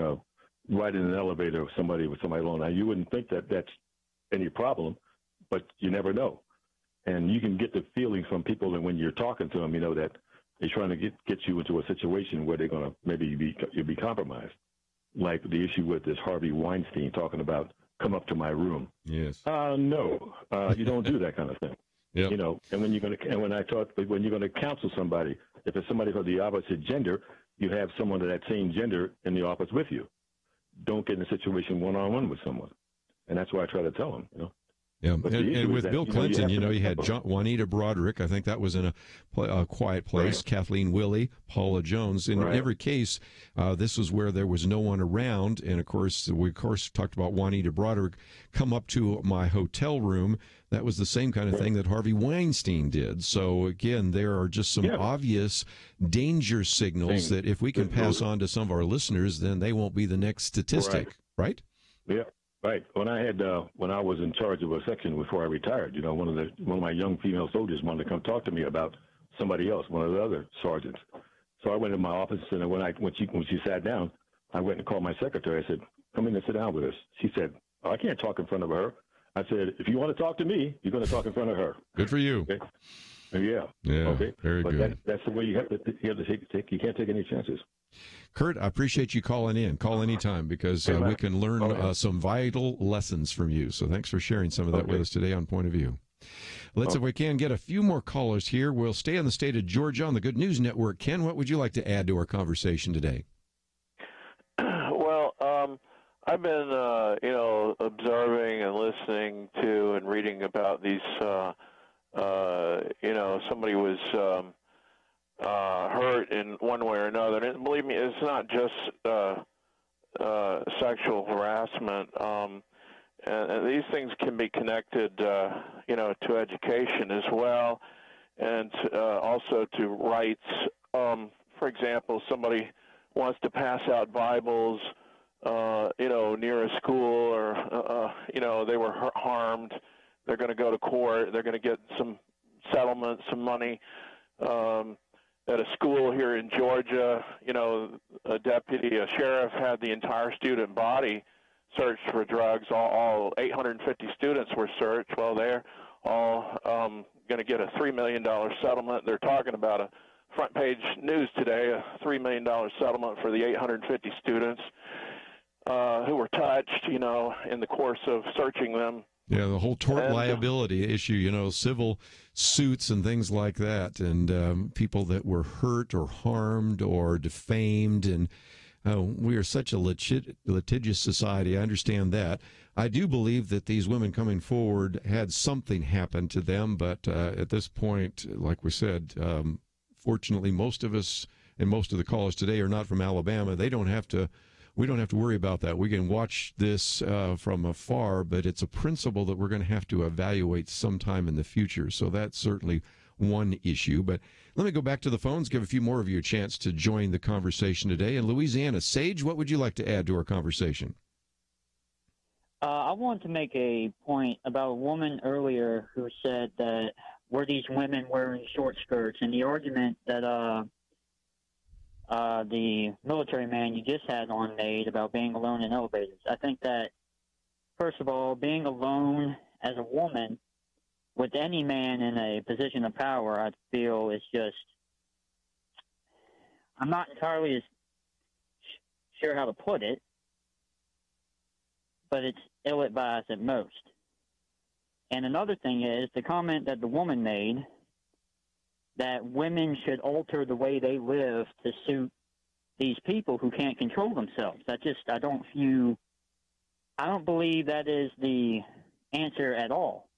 right in an elevator with somebody alone, now you wouldn't think that that's any problem, but you never know. And you can get the feeling from people that when you're talking to them, that they're trying to get you into a situation where they're going to maybe you'll be compromised. Like the issue with this Harvey Weinstein talking about, come up to my room. Yes. No, you don't do that kind of thing. Yep. And when you're going to counsel somebody, if it's somebody of the opposite gender, you have someone of that same gender in the office with you. Don't get in a situation one-on-one with someone. And that's why I try to tell them, Yeah, and with Bill Clinton, you had Juanita Broderick. I think that was in a quiet place. Right. Kathleen Willey, Paula Jones. In every case, this was where there was no one around. And, of course, we talked about Juanita Broderick come up to my hotel room. That was the same kind of thing that Harvey Weinstein did. So, again, there are just some obvious danger signals that if we can pass on to some of our listeners, then they won't be the next statistic, right? Yeah. Right. When I was in charge of a section before I retired, one of my young female soldiers wanted to come talk to me about somebody else, one of the other sergeants. So I went in my office, and when she sat down, I went and called my secretary. I said, "Come in and sit down with us." She said, "I can't talk in front of her." I said, "If you want to talk to me, you're going to talk in front of her." Good for you. Okay? Yeah. Okay. Very good. That's the way you have to take. You can't take any chances. Kurt, I appreciate you calling in. Call anytime because we can learn some vital lessons from you. So thanks for sharing some of that with us today on Point of View. Let's, if we can, get a few more callers here. We'll stay in the state of Georgia on the Good News Network. Ken, what would you like to add to our conversation today? Well, I've been, observing and listening to and reading about these, somebody was hurt in one way or another. And believe me, it's not just sexual harassment. And these things can be connected, to education as well, and also to rights. For example, somebody wants to pass out Bibles, near a school, or they were harmed. They're going to go to court. They're going to get some settlement, some money. At a school here in Georgia, a sheriff had the entire student body searched for drugs. All 850 students were searched. Well, they're all going to get a $3 million settlement. They're talking about a front page news today, a $3 million settlement for the 850 students who were touched, in the course of searching them. Yeah, the whole tort liability issue, civil suits and things like that, and people that were hurt or harmed or defamed. And we are such a litigious society. I understand that. I do believe that these women coming forward had something happen to them, but at this point, like we said, fortunately, most of us and most of the callers today are not from Alabama. We don't have to worry about that. We can watch this from afar, but it's a principle that we're going to have to evaluate sometime in the future. So that's certainly one issue. But let me go back to the phones, give a few more of you a chance to join the conversation today. In Louisiana, Sage, what would you like to add to our conversation? I wanted to make a point about a woman earlier who said that were these women wearing short skirts, and the argument that the military man you just had on made about being alone in elevators. I think that, first of all, being alone as a woman with any man in a position of power, I feel is just, I'm not entirely sure how to put it, but it's ill-advised at most. And another thing is the comment that the woman made that women should alter the way they live to suit these people who can't control themselves. I don't believe that is the answer at all.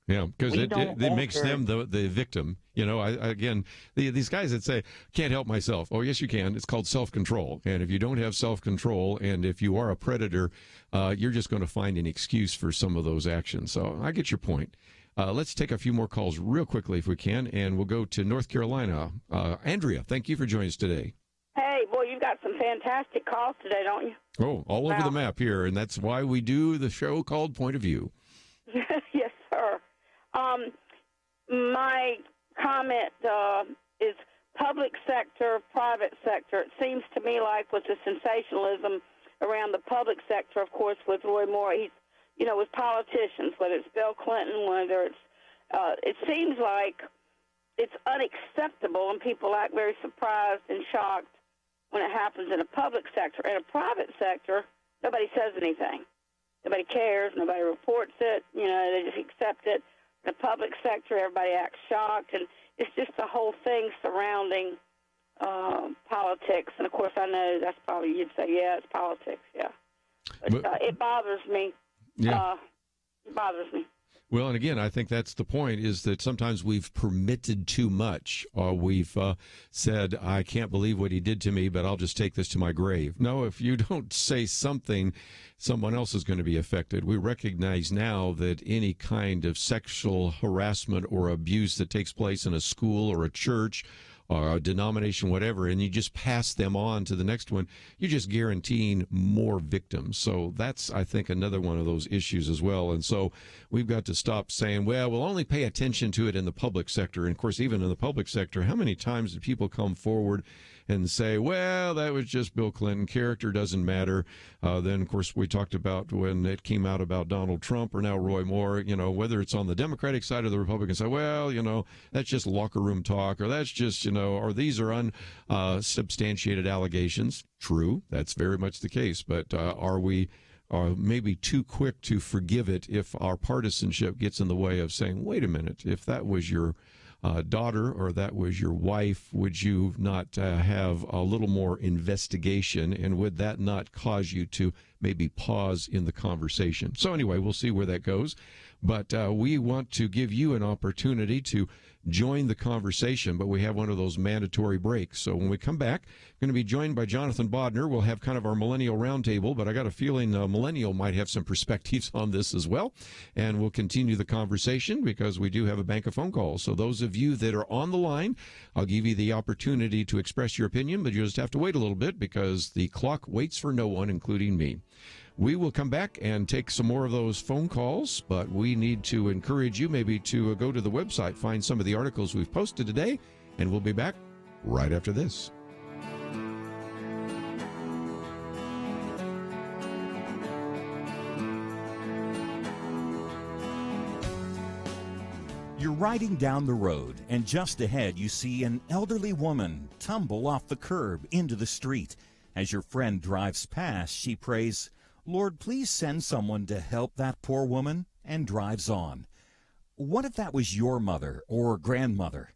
Yeah, because it makes them the victim. You know, again, these guys that say, can't help myself. Oh, yes, you can. It's called self-control. And if you don't have self-control, and if you are a predator, you're just going to find an excuse for some of those actions. So I get your point. Let's take a few more calls real quickly if we can, and we'll go to North Carolina. Andrea, thank you for joining us today. Hey, boy, you've got some fantastic calls today, don't you? Oh, all over the map here, and that's why we do the show called Point of View. Yes, sir. My comment is public sector, private sector. It seems to me like with the sensationalism around the public sector, of course, with Roy Moore, he's, you know, with politicians, whether it's Bill Clinton, whether it's, it seems like it's unacceptable and people act very surprised and shocked when it happens in a public sector. In a private sector, nobody says anything. Nobody cares. Nobody reports it. You know, they just accept it. In the public sector, everybody acts shocked, and it's just the whole thing surrounding politics. And, of course, I know that's probably, you'd say, yeah, it's politics, yeah. But it bothers me. Yeah. It bothers me. Well, and again, I think that's the point, is that sometimes we've permitted too much. We've said, I can't believe what he did to me, but I'll just take this to my grave. No, if you don't say something, someone else is going to be affected. We recognize now that any kind of sexual harassment or abuse that takes place in a school or a church or a denomination, whatever, and you just pass them on to the next one, you're just guaranteeing more victims. So that's, I think, another one of those issues as well. And so we've got to stop saying, well, we'll only pay attention to it in the public sector. And, of course, even in the public sector, how many times do people come forward and say, well, that was just Bill Clinton, character doesn't matter. Then, of course, we talked about when it came out about Donald Trump or now Roy Moore, you know, whether it's on the Democratic side or the Republican side, well, you know, that's just locker room talk, or that's just, you know, or these are unsubstantiated allegations. True, that's very much the case. But are we maybe too quick to forgive it if our partisanship gets in the way of saying, wait a minute, if that was your daughter or that was your wife, would you not have a little more investigation, and would that not cause you to maybe pause in the conversation? So anyway, we'll see where that goes, but we want to give you an opportunity to join the conversation, but we have one of those mandatory breaks. So when we come back, we're going to be joined by Jonathan Bodnar. We'll have kind of our millennial roundtable, but I got a feeling millennial might have some perspectives on this as well. And we'll continue the conversation because we do have a bank of phone calls. So those of you that are on the line, I'll give you the opportunity to express your opinion, but you just have to wait a little bit because the clock waits for no one, including me. We will come back and take some more of those phone calls, but we need to encourage you maybe to go to the website, find some of the articles we've posted today, and we'll be back right after this. You're riding down the road, and just ahead you see an elderly woman tumble off the curb into the street. As your friend drives past, she prays, "Lord, please send someone to help that poor woman," and drives on. What if that was your mother or grandmother?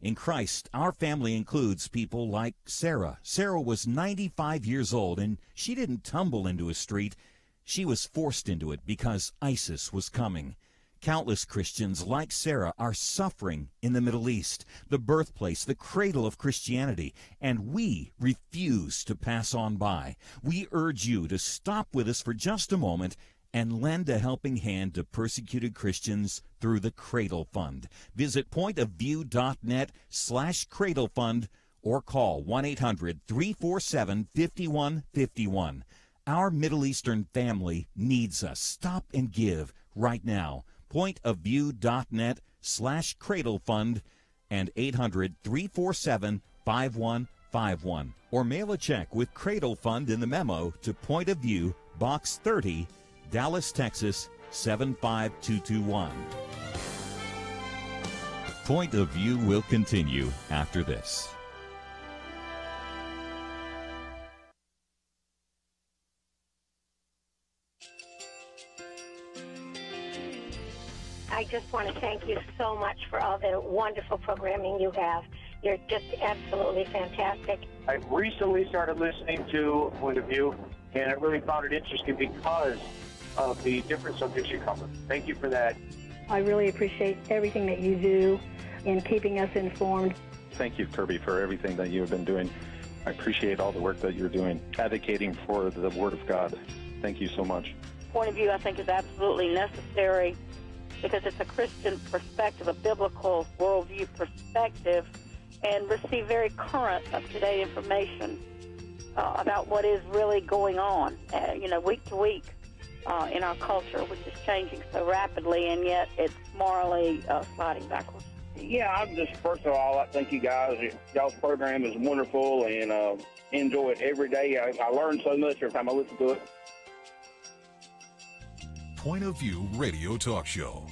In Christ, our family includes people like Sarah. Sarah was 95 years old, and she didn't tumble into a street. She was forced into it because ISIS was coming. Countless Christians like Sarah are suffering in the Middle East, the birthplace, the cradle of Christianity, and we refuse to pass on by. We urge you to stop with us for just a moment and lend a helping hand to persecuted Christians through the Cradle Fund. Visit pointofview.net/Cradle Fund or call 1-800-347-5151. Our Middle Eastern family needs us. Stop and give right now. pointofview.net/Cradle Fund and 800-347-5151. Or mail a check with Cradle Fund in the memo to Point of View, Box 30, Dallas, Texas 75221. Point of View will continue after this. I just want to thank you so much for all the wonderful programming you have. You're just absolutely fantastic. I recently started listening to Point of View, and I really found it interesting because of the different subjects you cover. Thank you for that. I really appreciate everything that you do in keeping us informed. Thank you, Kerby, for everything that you have been doing. I appreciate all the work that you're doing, advocating for the Word of God. Thank you so much. Point of view, I think, is absolutely necessary because it's a Christian perspective, a biblical worldview perspective, and receive very current, up-to-date information about what is really going on, week to week in our culture, which is changing so rapidly, and yet it's morally sliding backwards. Yeah, I'm just, first of all, I thank you guys. Y'all's program is wonderful, and enjoy it every day. I learn so much every time I listen to it. Point of View Radio Talk Show.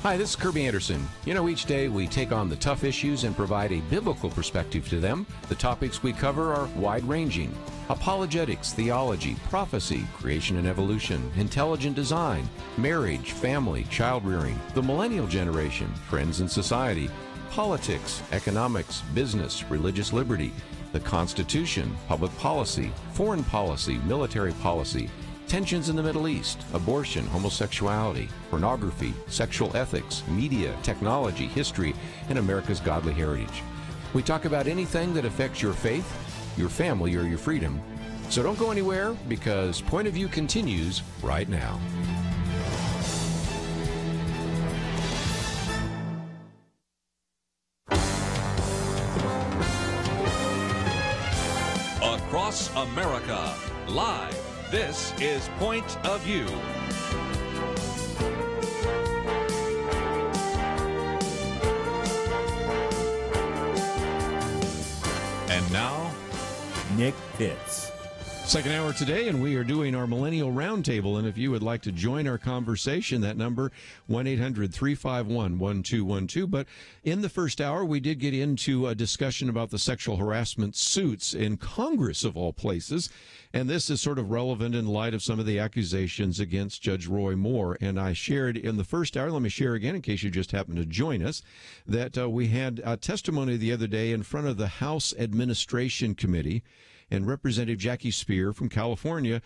Hi, this is Kerby Anderson. You know, each day we take on the tough issues and provide a biblical perspective to them. The topics we cover are wide-ranging: apologetics, theology, prophecy, creation and evolution, intelligent design, marriage, family, child-rearing, the millennial generation, trends in society, politics, economics, business, religious liberty, the Constitution, public policy, foreign policy, military policy, tensions in the Middle East, abortion, homosexuality, pornography, sexual ethics, media, technology, history, and America's godly heritage. We talk about anything that affects your faith, your family, or your freedom. So don't go anywhere, because Point of View continues right now. Across America, live. This is Point of View. And now, Nick Pitts. Second hour today, and we are doing our Millennial Roundtable. And if you would like to join our conversation, that number, 1-800-351-1212. But in the first hour, we did get into a discussion about the sexual harassment suits in Congress, of all places. And this is sort of relevant in light of some of the accusations against Judge Roy Moore. And I shared in the first hour, let me share again in case you just happened to join us, that we had a testimony the other day in front of the House Administration Committee. And Representative Jackie Spear from California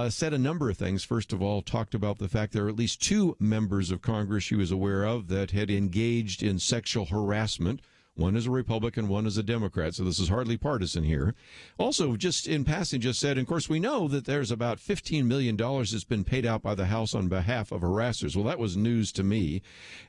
said a number of things. First of all, talked about the fact there are at least 2 members of Congress she was aware of that had engaged in sexual harassment. One is a Republican, one is a Democrat, so this is hardly partisan here. Also, just in passing, just said, of course, we know that there's about $15 million that's been paid out by the House on behalf of harassers. Well, that was news to me,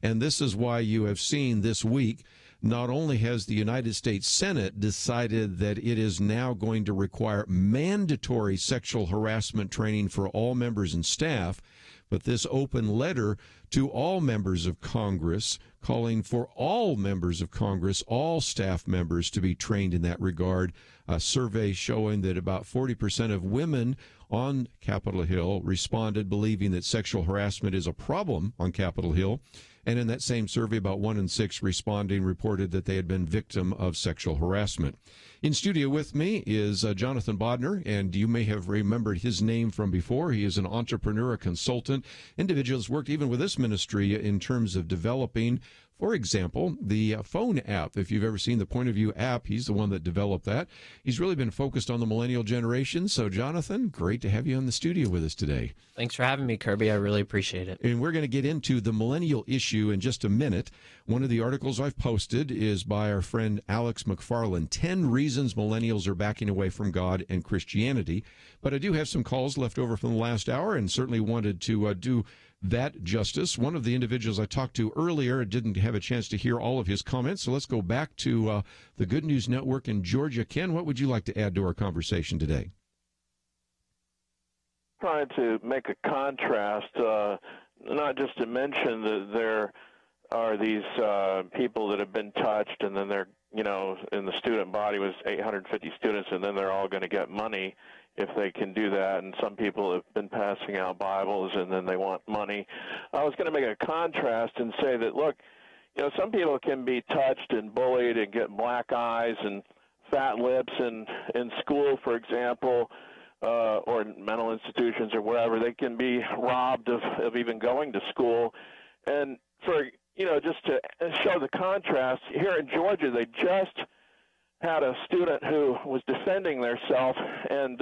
and this is why you have seen this week, not only has the United States Senate decided that it is now going to require mandatory sexual harassment training for all members and staff, but this open letter to all members of Congress calling for all members of Congress, all staff members, to be trained in that regard. A survey showing that about 40% of women on Capitol Hill responded believing that sexual harassment is a problem on Capitol Hill. And in that same survey, about 1 in 6 responding reported that they had been victim of sexual harassment. In studio with me is Jonathan Bodnar, and you may have remembered his name from before. He is an entrepreneur, a consultant, individual who's worked even with this ministry in terms of developing, for example, the phone app. If you've ever seen the Point of View app, he's the one that developed that. He's really been focused on the millennial generation. So, Jonathan, great to have you in the studio with us today. Thanks for having me, Kirby. I really appreciate it. And we're going to get into the millennial issue in just a minute. One of the articles I've posted is by our friend Alex McFarland, 10 Reasons Millennials Are Backing Away from God and Christianity. But I do have some calls left over from the last hour and certainly wanted to do that justice. One of the individuals I talked to earlier didn't have a chance to hear all of his comments, so let's go back to the Good News Network in Georgia. Ken, what would you like to add to our conversation today? Trying to make a contrast, not just to mention that there are these people that have been touched, and then they're, in the student body was 850 students, and then they're all going to get money if they can do that, and some people have been passing out Bibles, and then they want money. I was going to make a contrast and say that, look, some people can be touched and bullied and get black eyes and fat lips in school, for example, or in mental institutions or wherever. They can be robbed of even going to school. And for, just to show the contrast, here in Georgia, they just had a student who was defending themselves, and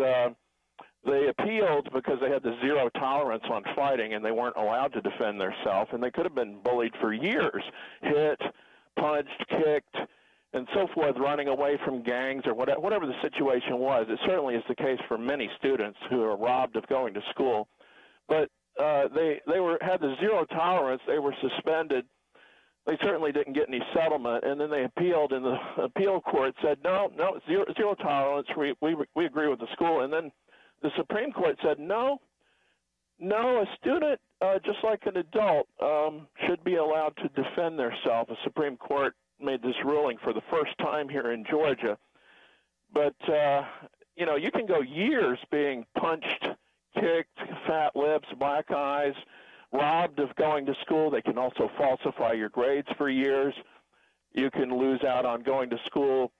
they appealed because they had the zero tolerance on fighting, and they weren't allowed to defend themselves, and they could have been bullied for years, hit, punched, kicked, and so forth, running away from gangs or whatever the situation was. It certainly is the case for many students who are robbed of going to school. But they had the zero tolerance. They were suspended. They certainly didn't get any settlement, and then they appealed, and the appeal court said, no, zero tolerance. We agree with the school. And then the Supreme Court said, no, a student, just like an adult, should be allowed to defend themselves. The Supreme Court made this ruling for the first time here in Georgia. But, you can go years being punched, kicked, fat lips, black eyes, robbed of going to school. They can also falsify your grades for years. You can lose out on going to school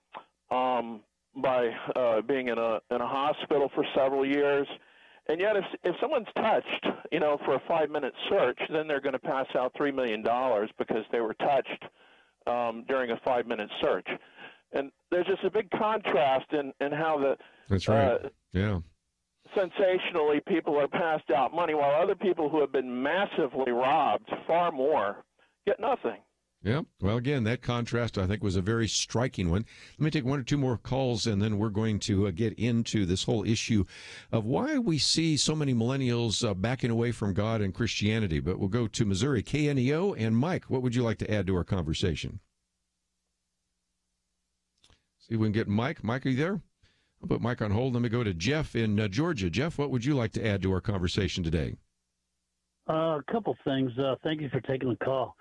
by being in a hospital for several years. And yet, if someone's touched, for a 5-minute search, then they're going to pass out $3 million because they were touched during a 5-minute search. And there's just a big contrast in how the that's right. Yeah. Sensationally, people are passed out money, while other people who have been massively robbed, far more, get nothing. Yeah. Well, again, that contrast, I think, was a very striking one. Let me take one or two more calls, and then we're going to get into this whole issue of why we see so many millennials backing away from God and Christianity. But we'll go to Missouri, KNEO, and Mike, what would you like to add to our conversation? See if we can get Mike. Mike, are you there? I'll put Mike on hold. Let me go to Jeff in Georgia. Jeff, what would you like to add to our conversation today? A couple things. Thank you for taking the call.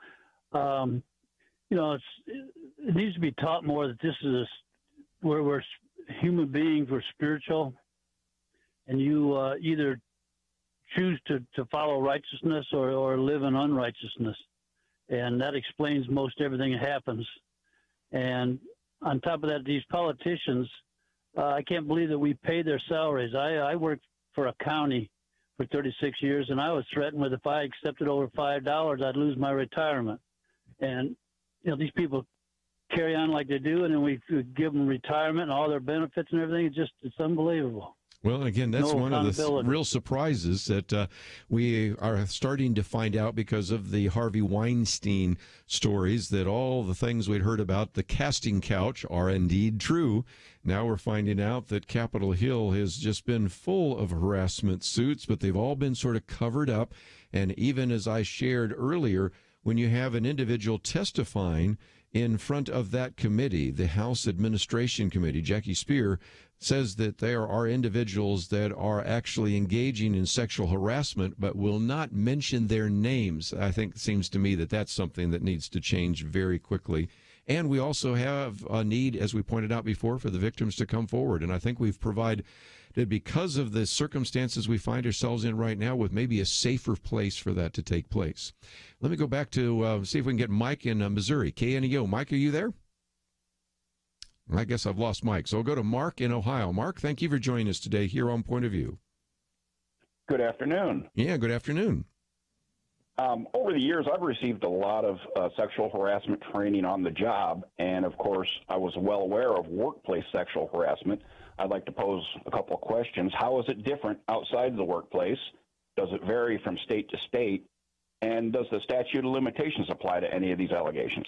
It needs to be taught more that this is where we're human beings, we're spiritual, and you either choose to follow righteousness or live in unrighteousness. And that explains most everything that happens. And on top of that, these politicians, I can't believe that we pay their salaries. I worked for a county for 36 years, and I was threatened with if I accepted over $5, I'd lose my retirement. And, these people carry on like they do, and then we give them retirement and all their benefits and everything. It's unbelievable. Well, again, that's one of the real surprises that we are starting to find out because of the Harvey Weinstein stories, that all the things we'd heard about the casting couch are indeed true. Now we're finding out that Capitol Hill has just been full of harassment suits, but they've all been sort of covered up. And even as I shared earlier, when you have an individual testifying in front of that committee, the House Administration Committee, Jackie Spear, says that there are individuals that are actually engaging in sexual harassment but will not mention their names. I think it seems to me that that's something that needs to change very quickly. And we also have a need, as we pointed out before, for the victims to come forward. And I think we've provided, because of the circumstances we find ourselves in right now, with maybe a safer place for that to take place. Let me go back to see if we can get Mike in Missouri. KNEO. Mike, are you there? I guess I've lost Mike. So we'll go to Mark in Ohio. Mark, thank you for joining us today here on Point of View. Good afternoon. Yeah, good afternoon. Over the years, I've received a lot of sexual harassment training on the job, and of course, I was well aware of workplace sexual harassment. I'd like to pose a couple of questions. How is it different outside the workplace? Does it vary from state to state? And does the statute of limitations apply to any of these allegations?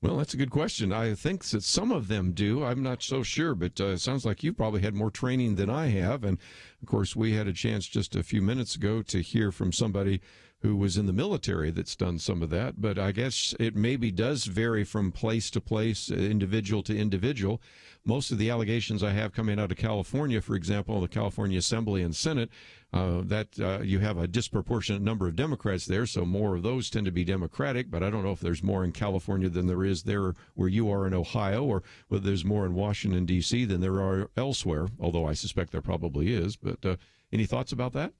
Well, that's a good question. I think that some of them do. I'm not so sure, but it sounds like you've probably had more training than I have. And, of course, we had a chance just a few minutes ago to hear from somebody who was in the military that's done some of that. But I guess it maybe does vary from place to place, individual to individual. Most of the allegations I have coming out of California, for example, the California Assembly and Senate, you have a disproportionate number of Democrats there, so more of those tend to be Democratic. But I don't know if there's more in California than there is there where you are in Ohio, or whether there's more in Washington, D.C. than there are elsewhere, although I suspect there probably is. But any thoughts about that?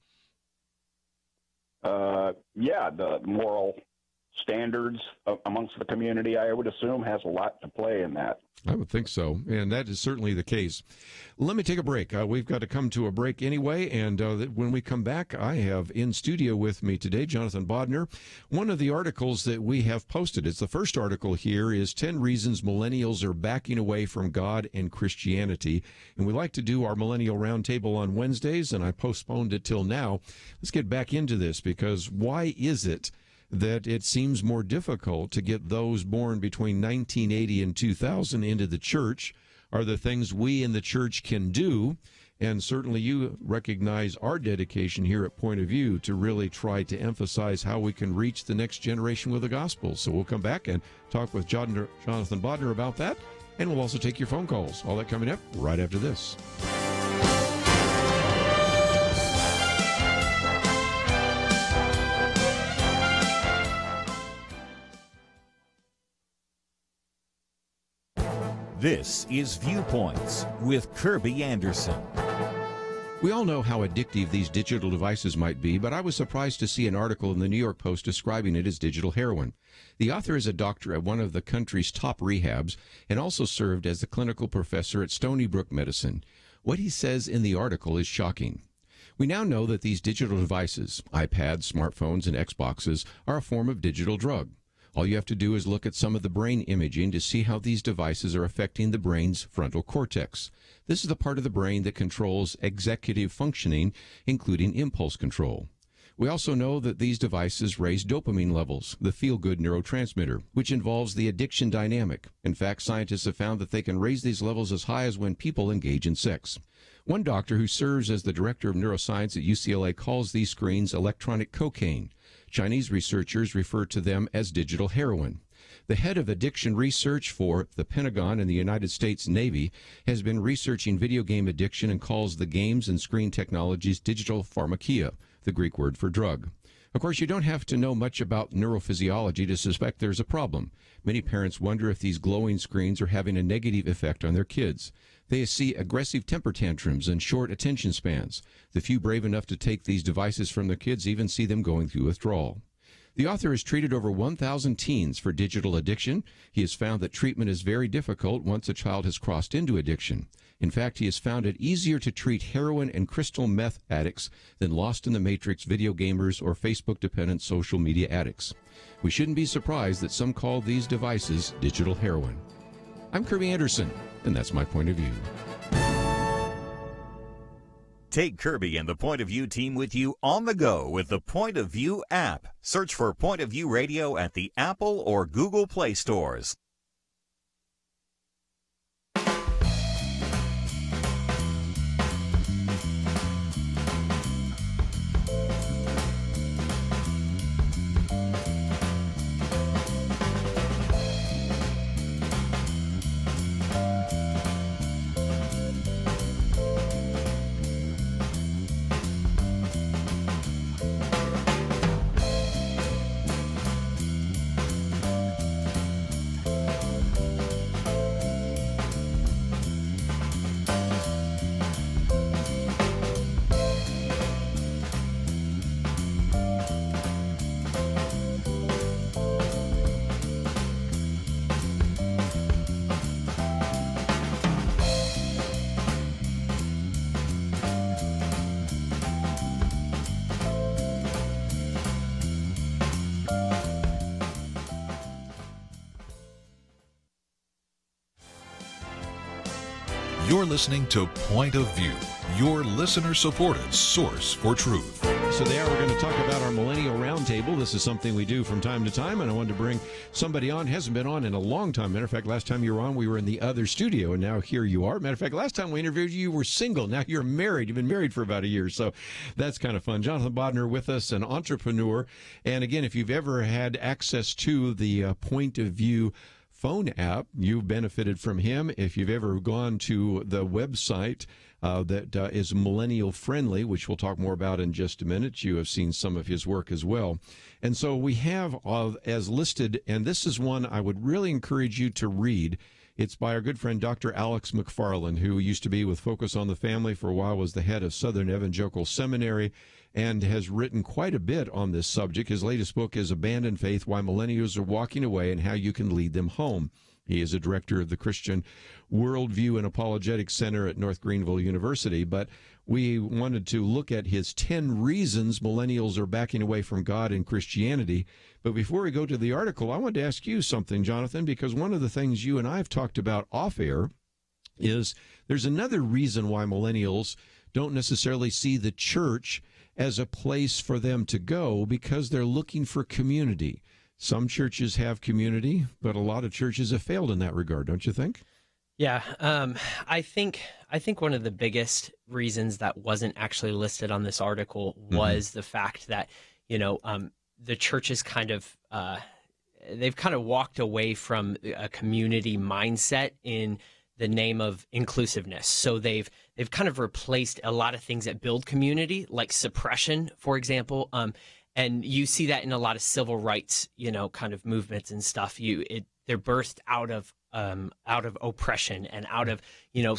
Yeah, the moral standards amongst the community, I would assume, has a lot to play in that. I would think so, and that is certainly the case. Let me take a break. We've got to come to a break anyway, and when we come back, I have in studio with me today Jonathan Bodnar. One of the articles that we have posted, it's the first article here, is 10 Reasons Millennials Are Backing Away from God and Christianity. And we like to do our Millennial Roundtable on Wednesdays, and I postponed it till now. Let's get back into this, because why is it that it seems more difficult to get those born between 1980 and 2000 into the church? Are there things we in the church can do? And certainly you recognize our dedication here at Point of View to really try to emphasize how we can reach the next generation with the gospel. So we'll come back and talk with Jonathan Bodnar about that, and we'll also take your phone calls. All that coming up right after this. This is Viewpoints with Kerby Anderson. We all know how addictive these digital devices might be, but I was surprised to see an article in the New York Post describing it as digital heroin. The author is a doctor at one of the country's top rehabs and also served as the clinical professor at Stony Brook Medicine. What he says in the article is shocking. We now know that these digital devices, iPads, smartphones, and Xboxes, are a form of digital drug. All you have to do is look at some of the brain imaging to see how these devices are affecting the brain's frontal cortex. This is the part of the brain that controls executive functioning, including impulse control. We also know that these devices raise dopamine levels, the feel-good neurotransmitter, which involves the addiction dynamic. In fact, scientists have found that they can raise these levels as high as when people engage in sex. One doctor who serves as the director of neuroscience at UCLA calls these screens electronic cocaine. Chinese researchers refer to them as digital heroin. The head of addiction research for the Pentagon and the United States Navy has been researching video game addiction and calls the games and screen technologies digital pharmakia, the Greek word for drug. Of course, you don't have to know much about neurophysiology to suspect there's a problem. Many parents wonder if these glowing screens are having a negative effect on their kids. They see aggressive temper tantrums and short attention spans. The few brave enough to take these devices from their kids even see them going through withdrawal. The author has treated over 1,000 teens for digital addiction. He has found that treatment is very difficult once a child has crossed into addiction. In fact, he has found it easier to treat heroin and crystal meth addicts than Lost in the Matrix video gamers or Facebook-dependent social media addicts. We shouldn't be surprised that some call these devices digital heroin. I'm Kerby Anderson, and that's my point of view. Take Kerby and the Point of View team with you on the go with the Point of View app. Search for Point of View Radio at the Apple or Google Play stores. You're listening to Point of View, your listener-supported source for truth. So there, we're going to talk about our Millennial Roundtable. This is something we do from time to time, and I wanted to bring somebody on. Hasn't been on in a long time. Matter of fact, last time you were on, we were in the other studio, and now here you are. Matter of fact, last time we interviewed you, you were single. Now you're married. You've been married for about a year, so that's kind of fun. Jonathan Bodnar with us, an entrepreneur. And again, if you've ever had access to the Point of View phone app, you've benefited from him. If you've ever gone to the website that is millennial friendly, which we'll talk more about in just a minute, you have seen some of his work as well. And so we have as listed, and this is one I would really encourage you to read. It's by our good friend Dr. Alex McFarland, who used to be with Focus on the Family for a while, was the head of Southern Evangelical Seminary, and has written quite a bit on this subject. His latest book is Abandoned Faith, Why Millennials Are Walking Away and How You Can Lead Them Home. He is a director of the Christian Worldview and Apologetics Center at North Greenville University, but we wanted to look at his 10 reasons millennials are backing away from God and Christianity. But before we go to the article, I wanted to ask you something, Jonathan, because one of the things you and I have talked about off air is there's another reason why millennials don't necessarily see the church as a place for them to go, because they're looking for community. Some churches have community, but a lot of churches have failed in that regard, don't you think? Yeah, I think one of the biggest reasons that wasn't actually listed on this article was the fact that, the church is kind of they've kind of walked away from a community mindset in the name of inclusiveness. So they've kind of replaced a lot of things that build community, like suppression, for example. And you see that in a lot of civil rights, kind of movements and stuff. They're birthed out of oppression and out of,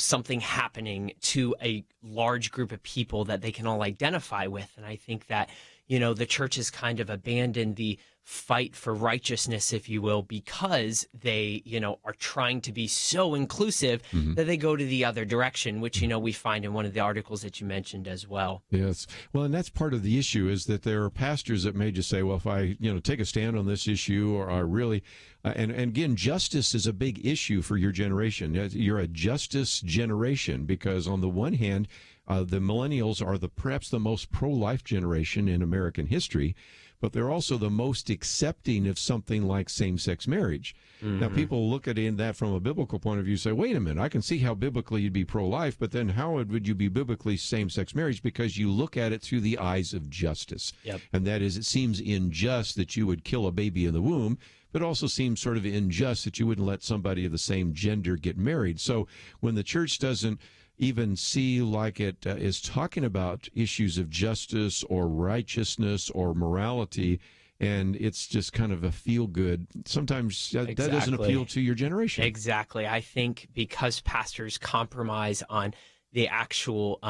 something happening to a large group of people that they can all identify with. And I think that, the church has kind of abandoned the fight for righteousness, if you will, because they, are trying to be so inclusive that they go to the other direction, which, we find in one of the articles that you mentioned as well. Yes. Well, and that's part of the issue, is that there are pastors that may just say, well, if I, take a stand on this issue, or I really, and again, justice is a big issue for your generation. You're a justice generation because on the one hand, the millennials are perhaps the most pro-life generation in American history, but they're also the most accepting of something like same-sex marriage. Now, people look at that from a biblical point of view, say, wait a minute, I can see how biblically you'd be pro-life, but then how would you be biblically same-sex marriage? Because you look at it through the eyes of justice. Yep. And that is, it seems unjust that you would kill a baby in the womb, but also seems sort of unjust that you wouldn't let somebody of the same gender get married. So when the church doesn't even see like it is talking about issues of justice or righteousness or morality, and it's just kind of a feel-good, sometimes that doesn't appeal to your generation. Exactly. I think because pastors compromise on the actual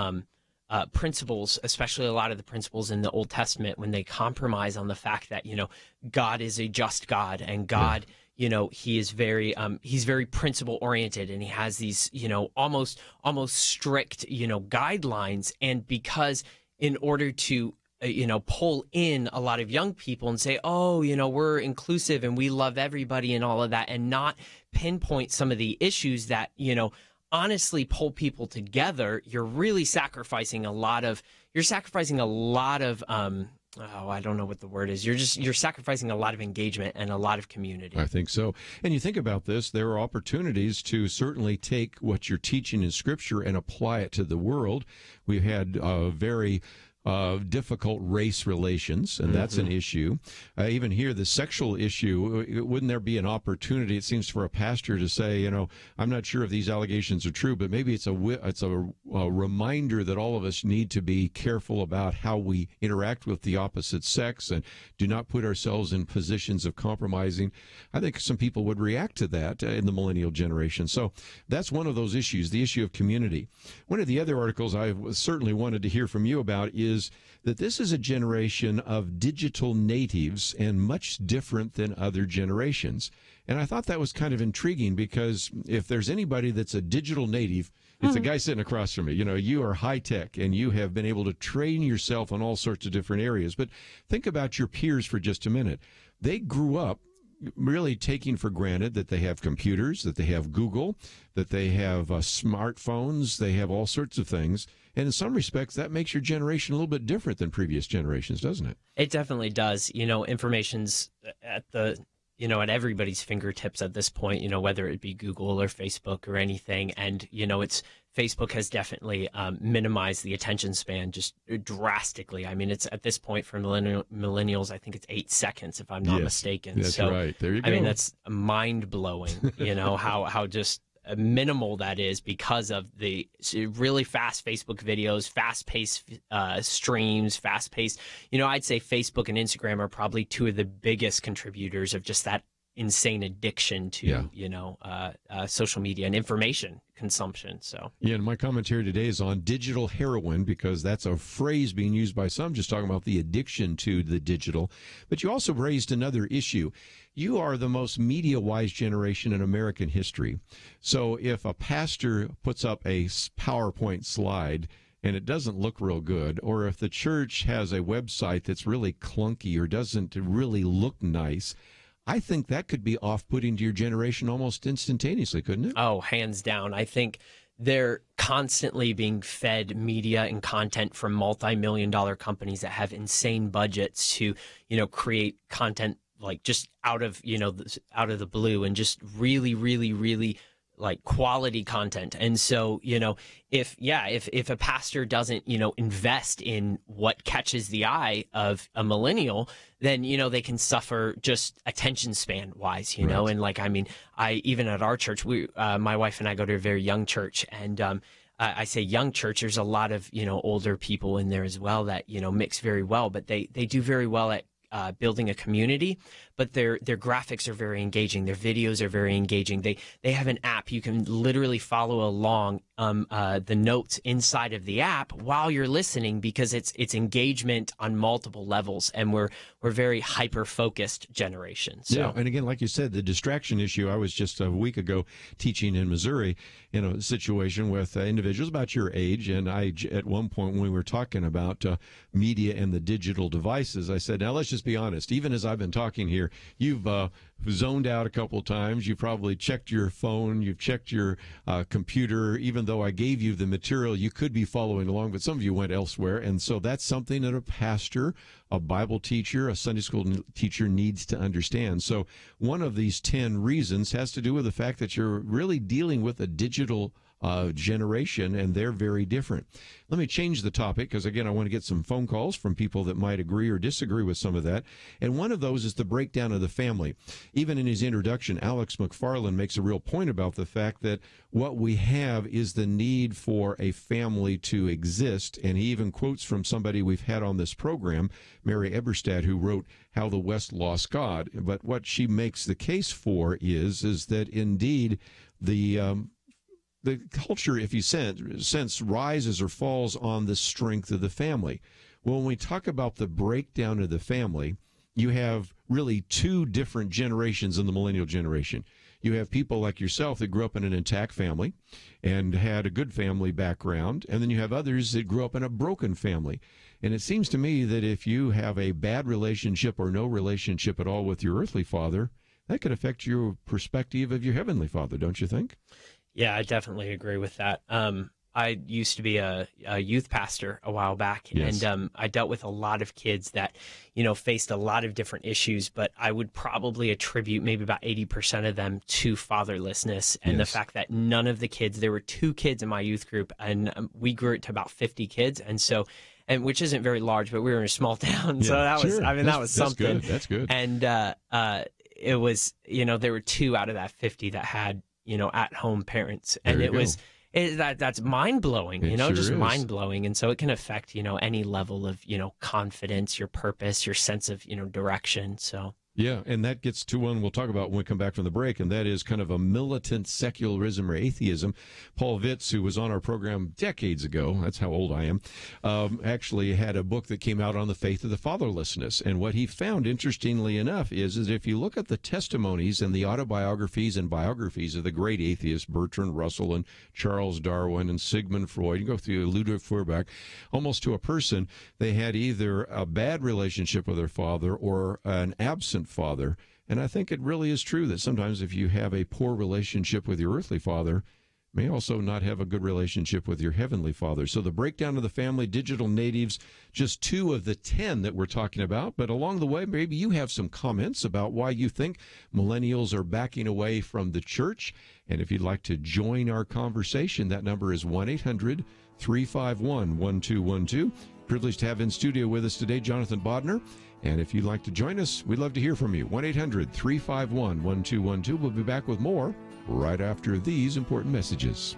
principles, especially a lot of the principles in the Old Testament, when they compromise on the fact that, God is a just God, and God, he is he's very principle oriented, and he has these, almost strict, guidelines. And because in order to, pull in a lot of young people and say, oh, we're inclusive and we love everybody and all of that, and not pinpoint some of the issues that, honestly pull people together, you're really sacrificing a lot of, I don't know what the word is. You're sacrificing a lot of engagement and a lot of community. I think so. And you think about this, there are opportunities to certainly take what you're teaching in Scripture and apply it to the world. We've had very difficult race relations, and that's an issue. Even here, the sexual issue, wouldn't there be an opportunity, it seems, for a pastor to say, I'm not sure if these allegations are true, but maybe it's a reminder that all of us need to be careful about how we interact with the opposite sex and do not put ourselves in positions of compromising. I think some people would react to that in the millennial generation. So that's one of those issues, the issue of community. One of the other articles I certainly wanted to hear from you about is that this is a generation of digital natives and much different than other generations. And I thought that was kind of intriguing, because if there's anybody that's a digital native, it's a guy sitting across from me. You are high tech and you have been able to train yourself on all sorts of different areas. But think about your peers for just a minute. They grew up really taking for granted that they have computers, that they have Google, that they have smartphones, they have all sorts of things. And in some respects, that makes your generation a little bit different than previous generations, doesn't it? It definitely does. Information's at at everybody's fingertips at this point, whether it be Google or Facebook or anything. And, Facebook has definitely minimized the attention span just drastically. I mean, it's at this point for millennials, I think it's 8 seconds, if I'm not mistaken. That's right. There you go. I mean, that's mind blowing, how just minimal that is because of the really fast Facebook videos, fast-paced streams, fast-paced. I'd say Facebook and Instagram are probably two of the biggest contributors of just that insane addiction to, social media and information consumption. So, and my commentary today is on digital heroin, because that's a phrase being used by some, just talking about the addiction to the digital. But you also raised another issue. You are the most media-wise generation in American history. So if a pastor puts up a PowerPoint slide and it doesn't look real good, or if the church has a website that's really clunky or doesn't really look nice, I think that could be off-putting to your generation almost instantaneously, couldn't it? Oh, hands down. I think they're constantly being fed media and content from multi-million-dollar companies that have insane budgets to, create content like just out of the blue, and just really, really, really like quality content. And so, if a pastor doesn't, invest in what catches the eye of a millennial, then, they can suffer just attention span wise, Right. and even at our church, my wife and I go to a very young church, and, I say young church, there's a lot of, older people in there as well that, mix very well, but they do very well at building a community. but their graphics are very engaging. Their videos are very engaging. They have an app. You can literally follow along the notes inside of the app while you're listening, because it's engagement on multiple levels, and we're very hyper-focused generation. So. Yeah, and again, like you said, the distraction issue. I was just a week ago teaching in Missouri in a situation with individuals about your age, and I, at one point when we were talking about media and the digital devices, I said, now let's just be honest. Even as I've been talking here, you've zoned out a couple of times. You've probably checked your phone. You've checked your computer. Even though I gave you the material, you could be following along, but some of you went elsewhere. And so that's something that a pastor, a Bible teacher, a Sunday school teacher needs to understand. So one of these 10 reasons has to do with the fact that you're really dealing with a digital generation, and they're very different. Let me change the topic, because again, I want to get some phone calls from people that might agree or disagree with some of that. And one of those is the breakdown of the family. Even in his introduction, Alex McFarland makes a real point about the fact that what we have is the need for a family to exist. And he even quotes from somebody we've had on this program, Mary Eberstadt, who wrote How the West Lost God. But what she makes the case for is that indeed the culture, if you sense, rises or falls on the strength of the family. Well, when we talk about the breakdown of the family, you have really two different generations in the millennial generation. You have people like yourself that grew up in an intact family and had a good family background, and then you have others that grew up in a broken family. And it seems to me that if you have a bad relationship or no relationship at all with your earthly father, that could affect your perspective of your heavenly father, don't you think? Yeah, I definitely agree with that. I used to be a youth pastor a while back, yes. and I dealt with a lot of kids that, faced a lot of different issues, but I would probably attribute maybe about 80% of them to fatherlessness and yes. the fact that none of the kids, there were 2 kids in my youth group, and we grew it to about 50 kids, and which isn't very large, but we were in a small town, so that was, sure. that was something. That's good. And it was, there were 2 out of that 50 that had, at-home parents, and that's mind-blowing, It just sure is. mind-blowing. And so it can affect, any level of, confidence, your purpose, your sense of, direction. So. Yeah, and that gets to one we'll talk about when we come back from the break, and that is kind of a militant secularism or atheism. Paul Vitz, who was on our program decades ago, that's how old I am, actually had a book that came out on the faith of the fatherlessness. And what he found, interestingly enough, is that if you look at the testimonies and the autobiographies and biographies of the great atheists, Bertrand Russell and Charles Darwin and Sigmund Freud, you go through Ludwig Feuerbach, almost to a person, they had either a bad relationship with their father or an absent father. And I think it really is true that sometimes if you have a poor relationship with your earthly father, you may also not have a good relationship with your heavenly father. So the breakdown of the family, digital natives, just 2 of the 10 that we're talking about. But along the way, maybe you have some comments about why you think millennials are backing away from the church. And if you'd like to join our conversation, that number is 1-800-351-1212. Privileged to have in studio with us today Jonathan Bodnar. And if you'd like to join us, we'd love to hear from you. 1-800-351-1212. We'll be back with more right after these important messages.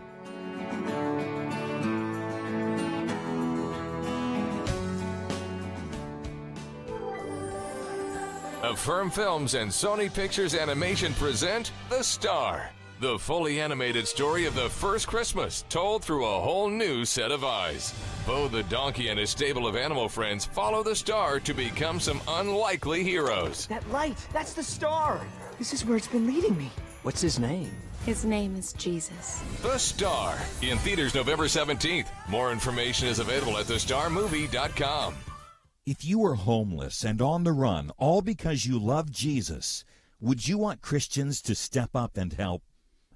Affirm Films and Sony Pictures Animation present The Star, the fully animated story of the first Christmas told through a whole new set of eyes. Bo the donkey and his stable of animal friends follow the star to become some unlikely heroes. That light, that's the star. This is where it's been leading me. What's his name? His name is Jesus. The Star, in theaters November 17th. More information is available at thestarmovie.com. If you are homeless and on the run, all because you love Jesus, would you want Christians to step up and help?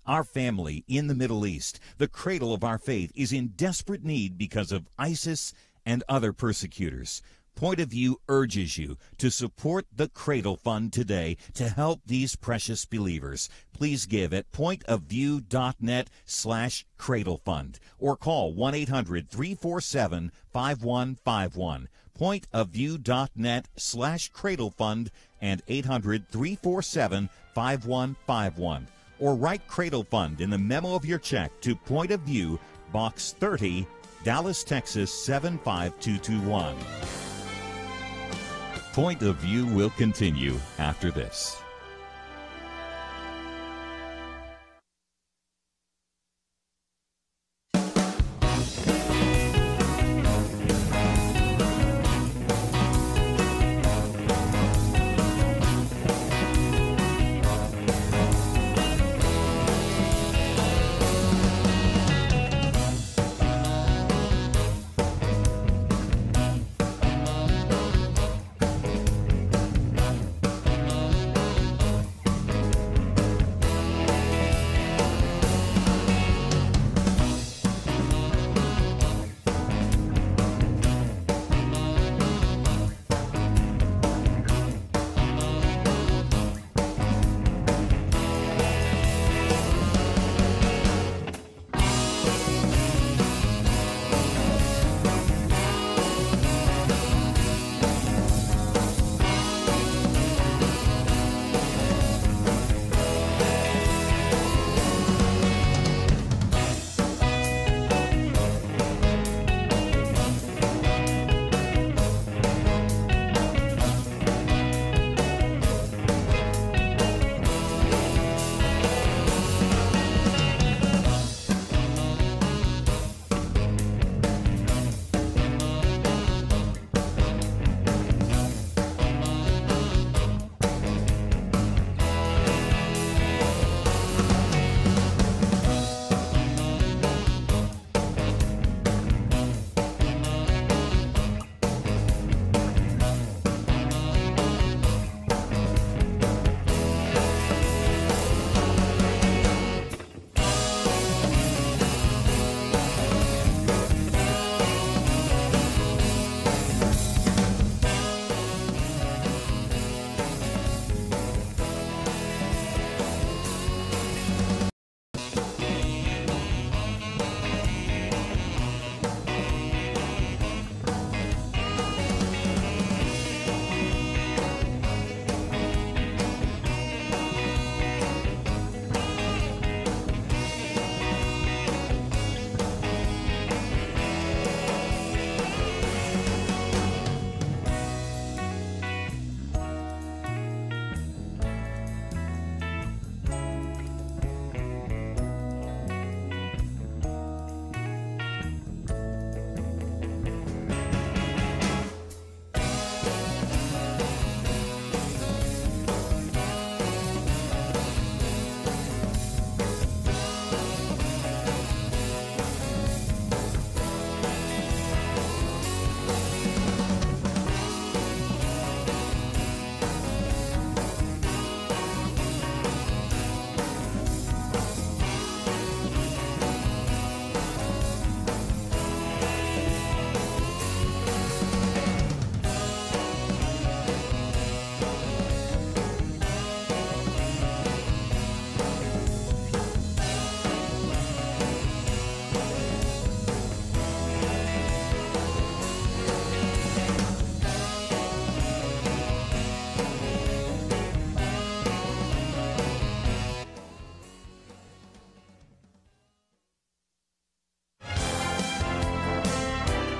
Our family in the Middle East, the cradle of our faith, is in desperate need because of ISIS and other persecutors. Point of View urges you to support the Cradle Fund today to help these precious believers. Please give at pointofview.net/Cradle Fund or call 1-800-347-5151. Pointofview.net/Cradle Fund and 800-347-5151. Or write Cradle Fund in the memo of your check to Point of View, Box 30, Dallas, Texas 75221. Point of View will continue after this.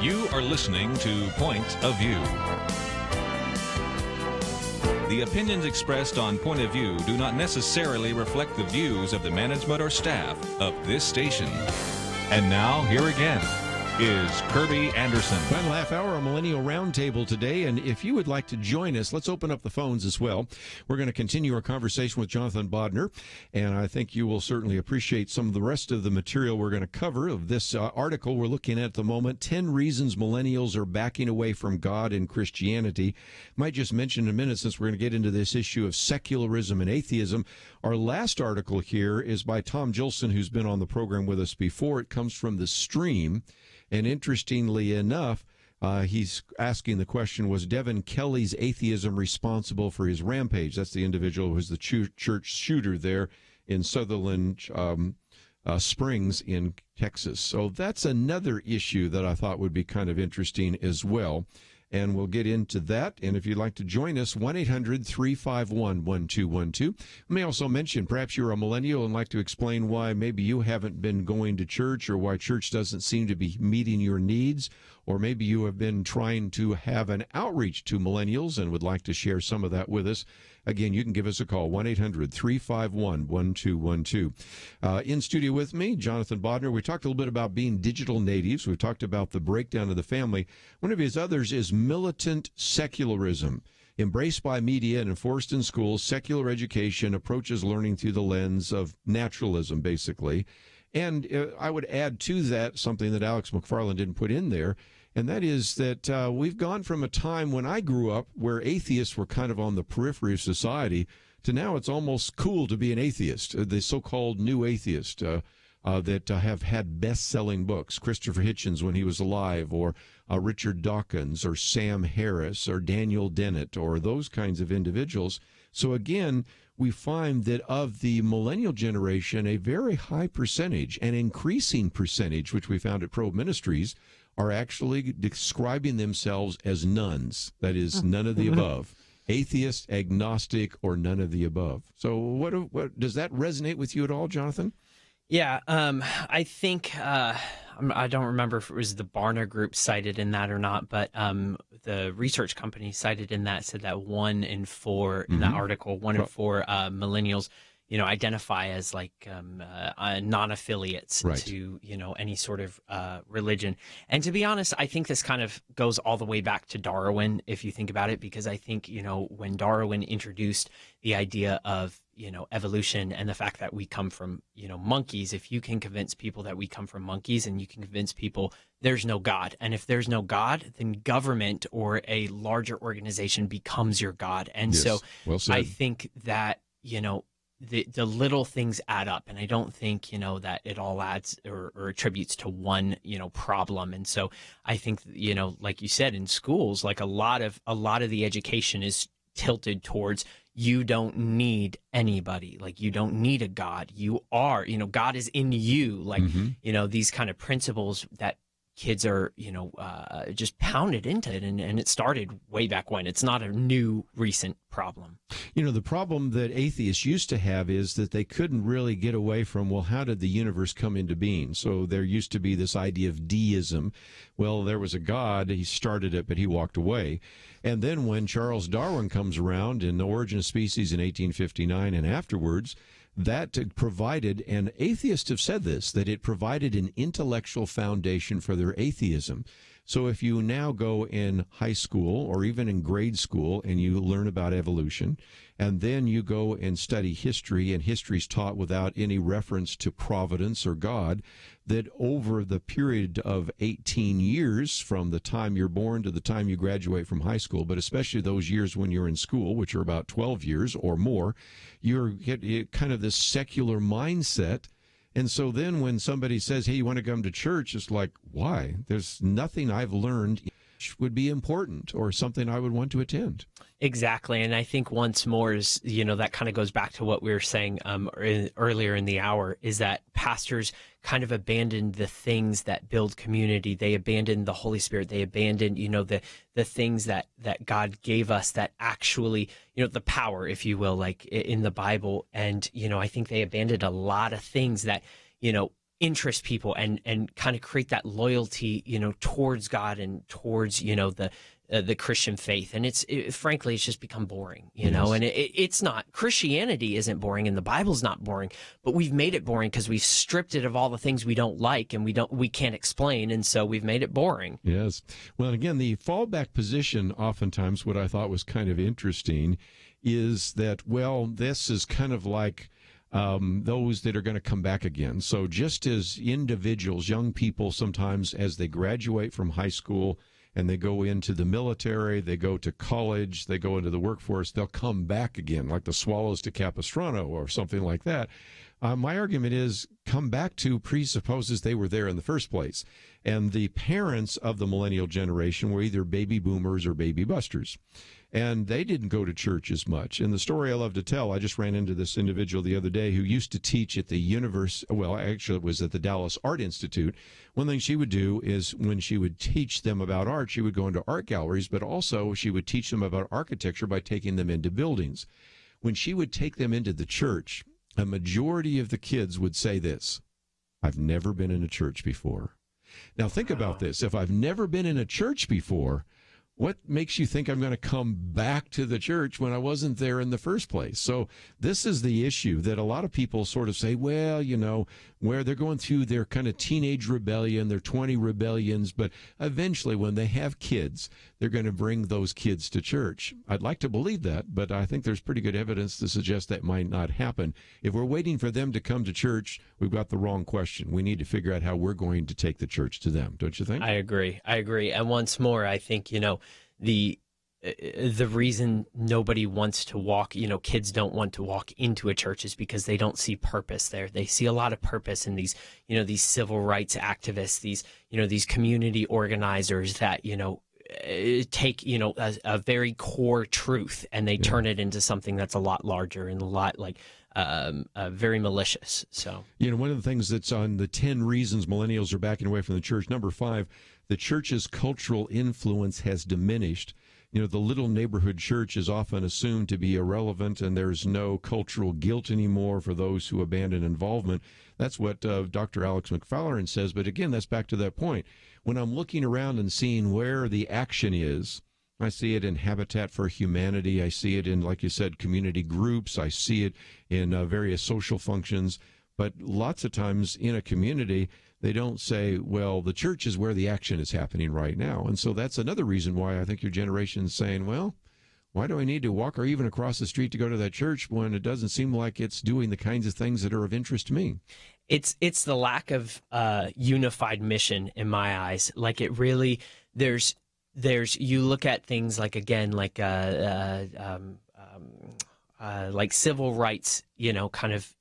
You are listening to Point of View. The opinions expressed on Point of View do not necessarily reflect the views of the management or staff of this station. And now, here again is Kerby Anderson. Final half hour, a Millennial Roundtable today, and if you would like to join us, let's open up the phones as well. We're going to continue our conversation with Jonathan Bodnar, and I think you will certainly appreciate some of the rest of the material we're going to cover of this article we're looking at the moment, 10 Reasons Millennials Are Backing Away from God and Christianity. Might just mention in a minute, since we're going to get into this issue of secularism and atheism, our last article here is by Tom Gilson, who's been on the program with us before. It comes from The Stream. And interestingly enough, he's asking the question, was Devin Kelly's atheism responsible for his rampage? That's the individual who was the church shooter there in Sutherland Springs in Texas. So that's another issue that I thought would be kind of interesting as well. And we'll get into that. And if you'd like to join us, 1-800-351-1212. I may also mention, perhaps you're a millennial and like to explain why maybe you haven't been going to church or why church doesn't seem to be meeting your needs, or maybe you have been trying to have an outreach to millennials and would like to share some of that with us. Again, you can give us a call, 1-800-351-1212. In studio with me, Jonathan Bodnar. We talked a little bit about being digital natives. We've talked about the breakdown of the family. One of his others is militant secularism. Embraced by media and enforced in schools, secular education approaches learning through the lens of naturalism, basically. And I would add to that something that Alex McFarland didn't put in there, and that is that we've gone from a time when I grew up where atheists were kind of on the periphery of society to now it's almost cool to be an atheist, the so-called new atheist that have had best-selling books, Christopher Hitchens when he was alive, or Richard Dawkins, or Sam Harris, or Daniel Dennett, or those kinds of individuals. So again, we find that of the millennial generation, a very high percentage, an increasing percentage, which we found at Probe Ministries, are actually describing themselves as nuns. That is, none of the above. Atheist, agnostic, or none of the above. So what does that resonate with you at all, Jonathan? Yeah, I think, I don't remember if it was the Bodnar group cited in that or not, but the research company cited in that said that 1 in 4, in that article, 1 in 4 millennials, identify as like non-affiliates to, any sort of religion. And to be honest, I think this kind of goes all the way back to Darwin, if you think about it, because I think, when Darwin introduced the idea of, evolution and the fact that we come from, monkeys, if you can convince people that we come from monkeys and you can convince people there's no God. And if there's no God, then government or a larger organization becomes your God. And so I think that, the little things add up, and I don't think that it all adds or attributes to one problem. And so I think like you said, in schools, like a lot of the education is tilted towards you don't need anybody, like you don't need a God, you are, God is in you, like these kind of principles that kids are, just pounded into it. And it started way back when. It's not a new, recent problem. The problem that atheists used to have is that they couldn't really get away from, well, how did the universe come into being? So there used to be this idea of deism. Well, there was a God, he started it, but he walked away. And then when Charles Darwin comes around in The Origin of Species in 1859 and afterwards, that provided, and atheists have said this, that it provided an intellectual foundation for their atheism. So if you now go in high school or even in grade school and you learn about evolution, and then you go and study history, and history's taught without any reference to providence or God, that over the period of 18 years from the time you're born to the time you graduate from high school, but especially those years when you're in school, which are about 12 years or more, you're kind of this secular mindset. And so then when somebody says, hey, you want to come to church, it's like, why? There's nothing I've learned would be important or something I would want to attend. Exactly. And I think once more is, that kind of goes back to what we were saying earlier in the hour, is that pastors kind of abandoned the things that build community. They abandoned the Holy Spirit. They abandoned, the things that God gave us that actually, the power, if you will, like in the Bible. And, I think they abandoned a lot of things that, interest people and kind of create that loyalty, towards God and towards, the Christian faith. And frankly, it's just become boring, and it's not. Christianity isn't boring and the Bible's not boring, but we've made it boring because we've stripped it of all the things we don't like and we can't explain. And so we've made it boring. Yes. Well, and again, the fallback position, oftentimes what I thought was kind of interesting is that, well, this is kind of like those that are going to come back again. So just as individuals, young people, sometimes as they graduate from high school and they go into the military, they go to college, they go into the workforce, they'll come back again, like the swallows to Capistrano or something like that. My argument is come back to presupposes they were there in the first place. And the parents of the millennial generation were either baby boomers or baby busters. And they didn't go to church as much. And the story I love to tell, I just ran into this individual the other day who used to teach at the actually it was at the Dallas Art Institute. One thing she would do is when she would teach them about art, she would go into art galleries, but also she would teach them about architecture by taking them into buildings. When she would take them into the church, a majority of the kids would say this: I've never been in a church before. Now, think about this. If I've never been in a church before, what makes you think I'm going to come back to the church when I wasn't there in the first place? So this is the issue that a lot of people sort of say, well, you know, where they're going through their kind of teenage rebellion, their 20 rebellions, but eventually when they have kids, they're going to bring those kids to church. I'd like to believe that, but I think there's pretty good evidence to suggest that might not happen. If we're waiting for them to come to church, we've got the wrong question. We need to figure out how we're going to take the church to them, don't you think? I agree. And once more, I think, you know, the reason nobody wants to walk, you know, kids don't want to walk into a church is because they don't see purpose there. They see a lot of purpose in these, you know, these civil rights activists, these, you know, these community organizers that, you know, take, you know, a very core truth and they turn it into something that's a lot larger and a lot like very malicious. So, you know, one of the things that's on the 10 reasons millennials are backing away from the church, number 5, the church's cultural influence has diminished. You know, the little neighborhood church is often assumed to be irrelevant, and there's no cultural guilt anymore for those who abandon involvement. That's what Dr. Alex McFarland says. But again, that's back to that point. When I'm looking around and seeing where the action is, I see it in Habitat for Humanity. I see it in, like you said, community groups. I see it in various social functions. But lots of times in a community, they don't say, well, the church is where the action is happening right now. And so that's another reason why I think your generation is saying, well, why do I need to walk or even across the street to go to that church when it doesn't seem like it's doing the kinds of things that are of interest to me? It's the lack of unified mission in my eyes. Like it really, there's you look at things like, again, like civil rights, you know, kind of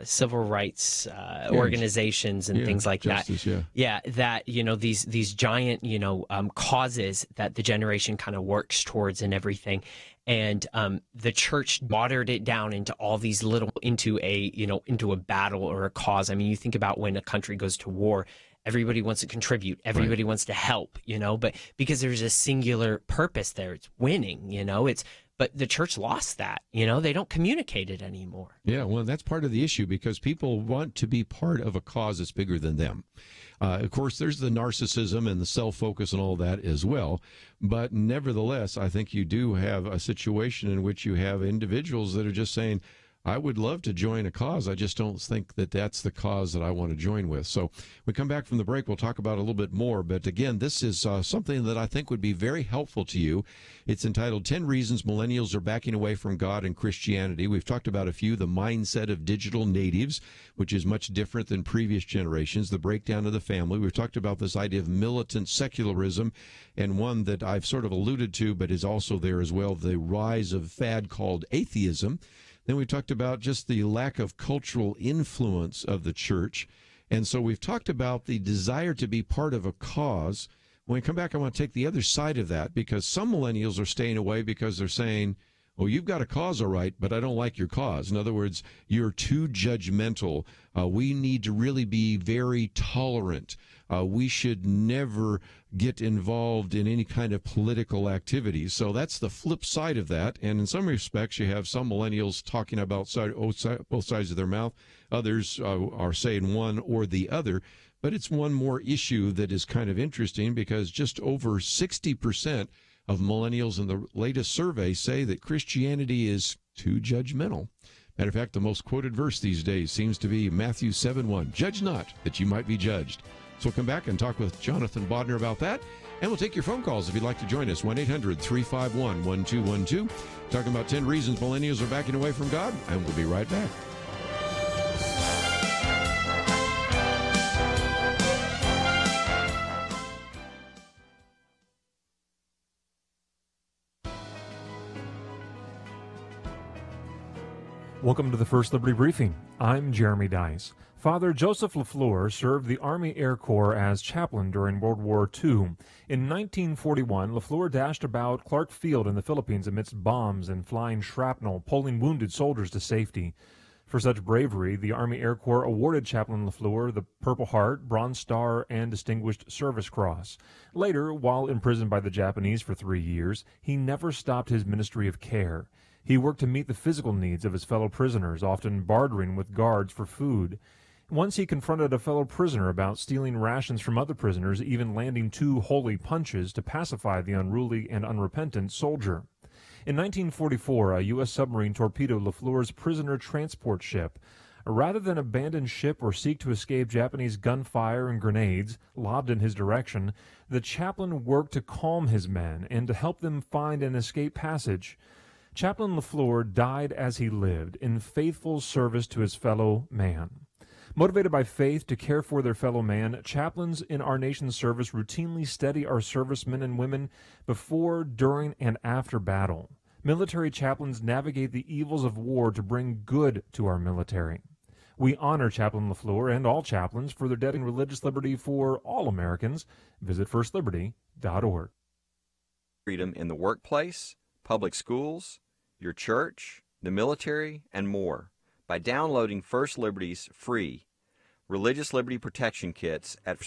civil rights organizations and things like justice, that. Yeah, that, you know, these giant, you know, causes that the generation kind of works towards and everything. And the church watered it down into all these into a battle or a cause. I mean, you think about when a country goes to war, everybody wants to contribute, everybody wants to help, you know, but because there's a singular purpose there, it's winning, you know, but the church lost that, you know, they don't communicate it anymore. Yeah, well, that's part of the issue because people want to be part of a cause that's bigger than them. Of course, there's the narcissism and the self-focus and all that as well. But nevertheless, I think you do have a situation in which you have individuals that are just saying, I would love to join a cause. I just don't think that that's the cause that I want to join with. So we come back from the break, we'll talk about it a little bit more. But again, this is something that I think would be very helpful to you. It's entitled 10 Reasons Millennials Are Backing Away from God and Christianity. We've talked about a few, the mindset of digital natives, which is much different than previous generations, the breakdown of the family. We've talked about this idea of militant secularism, and one that I've sort of alluded to, but is also there as well, the rise of a fad called atheism. Then we talked about just the lack of cultural influence of the church. And so we've talked about the desire to be part of a cause. When we come back, I want to take the other side of that because some millennials are staying away because they're saying, oh, you've got a cause, all right, but I don't like your cause. In other words, you're too judgmental. We need to really be very tolerant. We should never get involved in any kind of political activity. So that's the flip side of that. And in some respects, you have some millennials talking about both sides of their mouth. Others are saying one or the other. But it's one more issue that is kind of interesting because just over 60% of millennials in the latest survey say that Christianity is too judgmental. Matter of fact, the most quoted verse these days seems to be Matthew 7:1. Judge not, that you might be judged. So we'll come back and talk with Jonathan Bodnar about that. And we'll take your phone calls if you'd like to join us. 1-800-351-1212. Talking about 10 reasons millennials are backing away from God. And we'll be right back. Welcome to the First Liberty Briefing. I'm Jeremy Dice. Father Joseph LaFleur served the Army Air Corps as chaplain during World War II. In 1941, LaFleur dashed about Clark Field in the Philippines amidst bombs and flying shrapnel, pulling wounded soldiers to safety. For such bravery, the Army Air Corps awarded Chaplain LaFleur the Purple Heart, Bronze Star, and Distinguished Service Cross. Later, while imprisoned by the Japanese for 3 years, he never stopped his ministry of care. He worked to meet the physical needs of his fellow prisoners, often bartering with guards for food. Once he confronted a fellow prisoner about stealing rations from other prisoners, even landing 2 holy punches to pacify the unruly and unrepentant soldier. In 1944, a U.S. submarine torpedoed LaFleur's prisoner transport ship. Rather than abandon ship or seek to escape Japanese gunfire and grenades lobbed in his direction, the chaplain worked to calm his men and to help them find an escape passage. Chaplain LaFleur died as he lived, in faithful service to his fellow man. Motivated by faith to care for their fellow man, chaplains in our nation's service routinely steady our servicemen and women before, during, and after battle. Military chaplains navigate the evils of war to bring good to our military. We honor Chaplain LaFleur and all chaplains for their dedicated religious liberty for all Americans. Visit firstliberty.org. Freedom in the workplace, public schools, your church, the military, and more by downloading First Liberty's free Religious Liberty Protection Kits at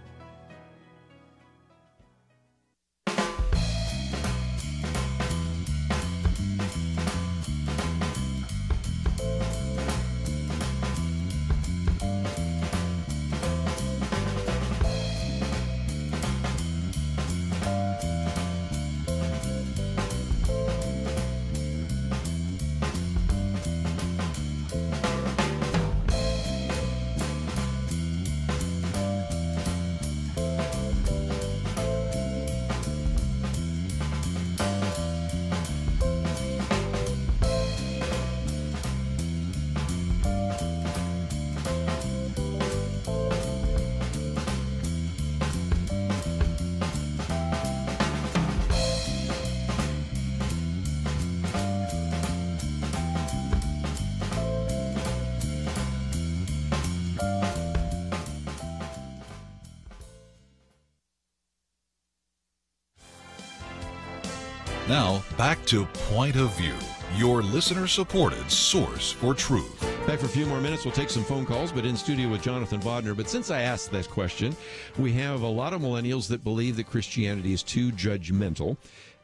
Now, back to Point of View, your listener-supported source for truth. Back for a few more minutes. We'll take some phone calls, but in studio with Jonathan Bodnar. But since I asked that question, we have a lot of millennials that believe that Christianity is too judgmental.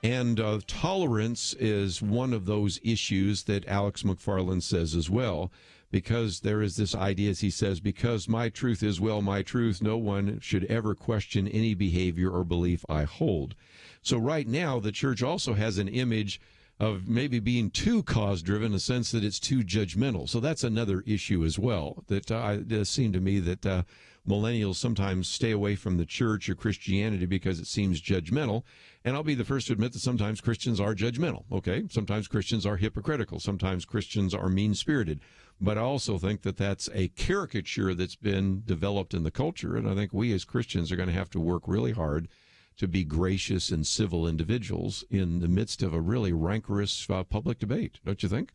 And tolerance is one of those issues that Alex McFarland says as well, because there is this idea, as he says, because my truth is, well, my truth, no one should ever question any behavior or belief I hold. So right now, the church also has an image of maybe being too cause-driven in the sense that it's too judgmental. So that's another issue as well. That it does seem to me that millennials sometimes stay away from the church or Christianity because it seems judgmental. And I'll be the first to admit that sometimes Christians are judgmental, okay? Sometimes Christians are hypocritical. Sometimes Christians are mean-spirited. But I also think that that's a caricature that's been developed in the culture, and I think we as Christians are going to have to work really hard to be gracious and civil individuals in the midst of a really rancorous public debate, don't you think?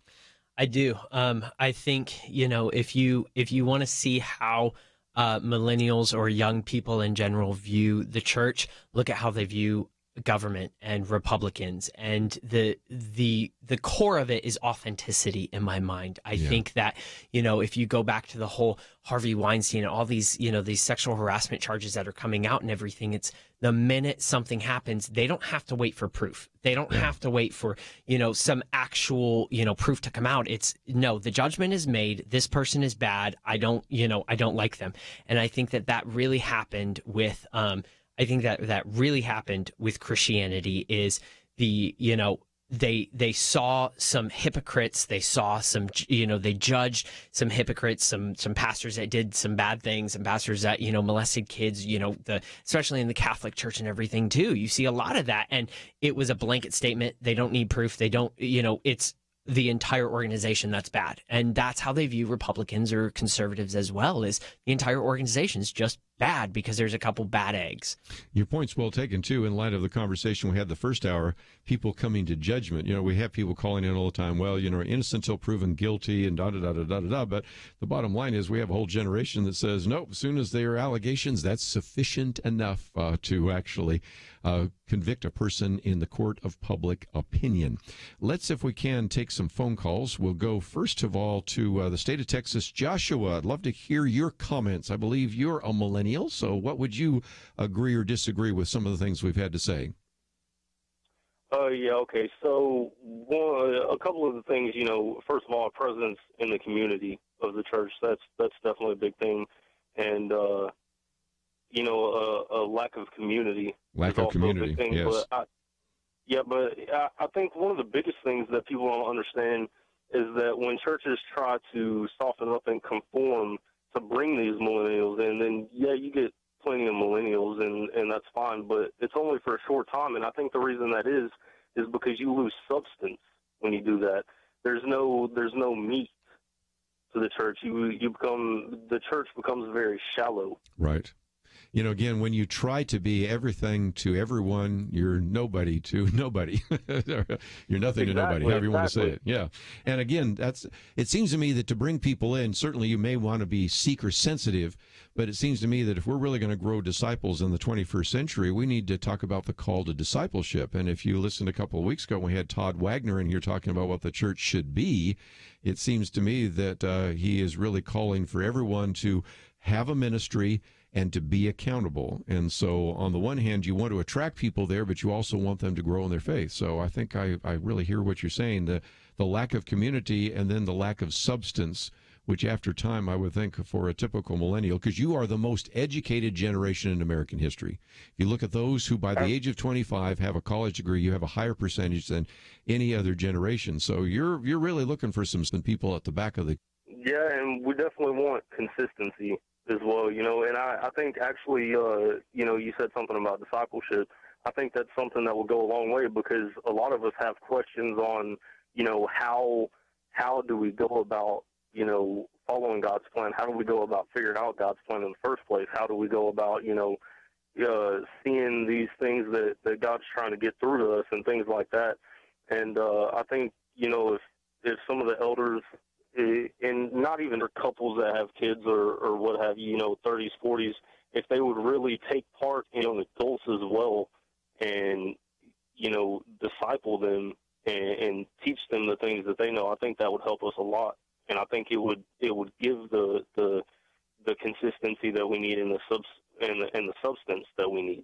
I do. I think, if you want to see how millennials or young people in general view the church, look at how they view government and Republicans, and the core of it is authenticity in my mind. I think that, if you go back to the whole Harvey Weinstein and all these, these sexual harassment charges that are coming out and everything, it's the minute something happens, they don't have to wait for proof. They don't have to wait for, some actual, proof to come out. It's no, the judgment is made. This person is bad. I don't like them. And I think that really happened with, I think that really happened with Christianity is they saw some hypocrites. They saw some, they judged some hypocrites, some pastors that did some bad things, and pastors that, molested kids, especially in the Catholic Church and everything too. You see a lot of that. And it was a blanket statement. They don't need proof. They don't, it's the entire organization that's bad. And that's how they view Republicans or conservatives as well, is the entire organization is just bad because there's a couple bad eggs. Your point's well taken, too, in light of the conversation we had the first hour, people coming to judgment. We have people calling in all the time, well, innocent until proven guilty and da-da-da-da-da-da. But the bottom line is we have a whole generation that says, nope, as soon as there are allegations, that's sufficient enough to actually convict a person in the court of public opinion. Let's, if we can, take some phone calls. We'll go, first of all, to the state of Texas. Joshua, I'd love to hear your comments. I believe you're a millennial. So what would you agree or disagree with some of the things we've had to say? Yeah, okay. So a couple of the things, first of all, presence in the community of the church, that's definitely a big thing. and a lack of community. Lack of community, yes. But I think one of the biggest things that people don't understand is that when churches try to soften up and conform to bring these millennials in, then you get plenty of millennials, and that's fine, but it's only for a short time. And I think the reason that is because you lose substance when you do that. There's no meat to the church. The church becomes very shallow. Right. Again, when you try to be everything to everyone, you're nobody to nobody. You're nothing to nobody, however you want to say it. Yeah. And again, it seems to me that to bring people in, certainly you may want to be seeker sensitive, but it seems to me that if we're really going to grow disciples in the 21st century, we need to talk about the call to discipleship. And if you listened a couple of weeks ago, we had Todd Wagner in here talking about what the church should be. It seems to me that he is really calling for everyone to have a ministry and to be accountable. And so on the one hand, you want to attract people there, but you also want them to grow in their faith. So I think I really hear what you're saying, the lack of community and then the lack of substance, which after time I would think for a typical millennial, because you are the most educated generation in American history. If you look at those who by the age of 25 have a college degree, you have a higher percentage than any other generation. So you're really looking for some people at the back of the... Yeah, and we definitely want consistency as well, and I think actually, you said something about discipleship. I think that's something that will go a long way, because a lot of us have questions on, how do we go about, following God's plan? How do we go about figuring out God's plan in the first place? How do we go about, seeing these things that God's trying to get through to us and things like that? And I think, if some of the elders, and not even couples that have kids or what have you, 30s, 40s, if they would really take part in adults as well and, disciple them and teach them the things that they know, I think that would help us a lot. And I think it would give the consistency that we need and the substance that we need.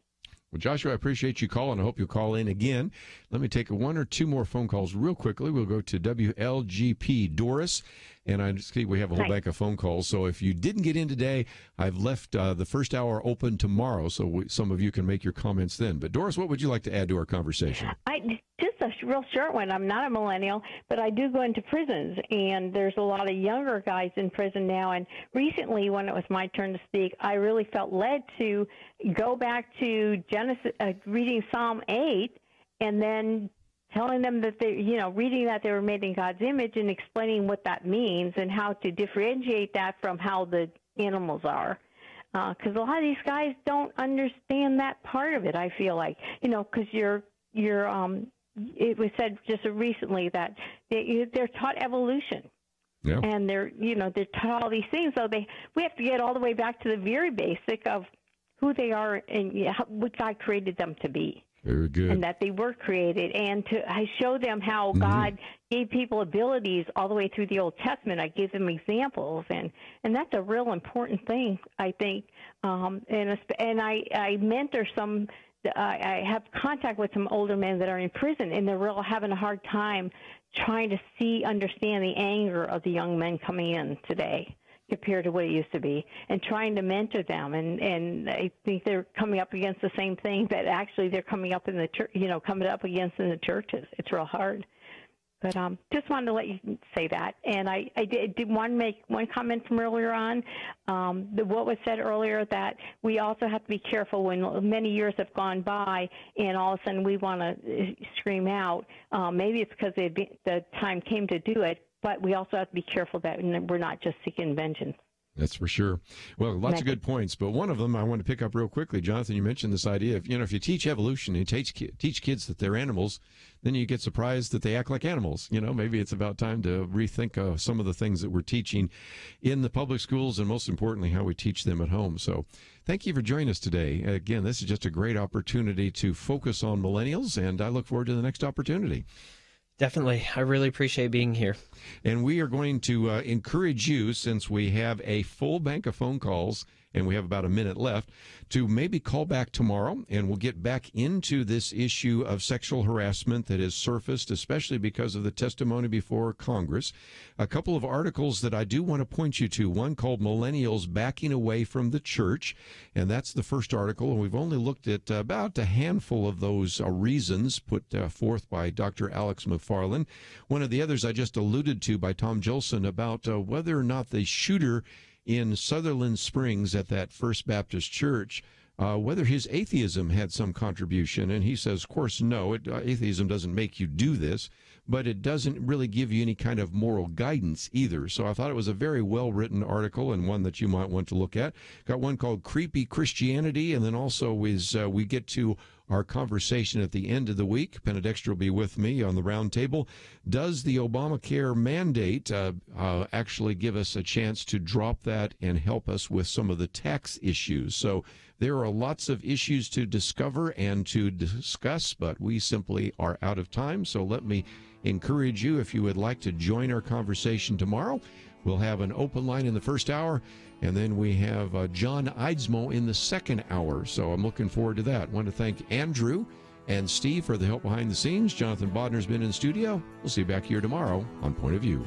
Well, Joshua, I appreciate you calling. I hope you'll call in again. Let me take one or two more phone calls real quickly. We'll go to WLGP Doris, and I see we have a whole bank of phone calls. So if you didn't get in today, I've left the first hour open tomorrow, so some of you can make your comments then. But Doris, what would you like to add to our conversation? Just a real short one. I'm not a millennial, but I do go into prisons, and there's a lot of younger guys in prison now. And recently, when it was my turn to speak, I really felt led to go back to Genesis, reading Psalm 8, and then telling them that they, reading that they were made in God's image and explaining what that means and how to differentiate that from how the animals are. Because a lot of these guys don't understand that part of it, I feel like, because it was said just recently that they're taught evolution. Yeah. And they're taught all these things. So we have to get all the way back to the very basic of who they are and what God created them to be. Very good. And that they were created, and I show them how God gave people abilities all the way through the Old Testament. I give them examples, and that's a real important thing, I think. And I mentor some. I have contact with some older men that are in prison, and they're really having a hard time trying to understand the anger of the young men coming in today compared to what it used to be, and trying to mentor them. And I think they're coming up against the same thing that actually they're coming up in the coming up against in the churches. It's real hard. But just wanted to let you say that. And I did want to make one comment from earlier on. What was said earlier, that we also have to be careful when many years have gone by and all of a sudden we want to scream out. Maybe it's because the time came to do it, but we also have to be careful that we're not just seeking vengeance. That's for sure. Well, lots of good points, but one of them I want to pick up real quickly. Jonathan, you mentioned this idea of, if you teach evolution and you teach kids that they're animals, then you get surprised that they act like animals. Maybe it's about time to rethink some of the things that we're teaching in the public schools, and most importantly, how we teach them at home. So thank you for joining us today. Again, this is just a great opportunity to focus on millennials, and I look forward to the next opportunity. Definitely. I really appreciate being here. And we are going to encourage you, since we have a full bank of phone calls and we have about a minute left, to maybe call back tomorrow, and we'll get back into this issue of sexual harassment that has surfaced, especially because of the testimony before Congress. A couple of articles that I do want to point you to, one called Millennials Backing Away from the Church, and that's the first article, and we've only looked at about a handful of those reasons put forth by Dr. Alex McFarland. One of the others I just alluded to by Tom Jolson about whether or not the shooter in Sutherland Springs at that First Baptist Church, whether his atheism had some contribution. And he says, of course, no, atheism doesn't make you do this, but it doesn't really give you any kind of moral guidance either. So I thought it was a very well-written article and one that you might want to look at. Got one called Creepy Christianity, and then also we get to our conversation at the end of the week. Benedexter will be with me on the round table. Does the Obamacare mandate actually give us a chance to drop that and help us with some of the tax issues? So there are lots of issues to discover and to discuss, but we simply are out of time. So let me encourage you, if you would like to join our conversation tomorrow, we'll have an open line in the first hour, and then we have John Eidsmoe in the second hour. So I'm looking forward to that. I want to thank Andrew and Steve for the help behind the scenes. Jonathan Bodner's been in studio. We'll see you back here tomorrow on Point of View.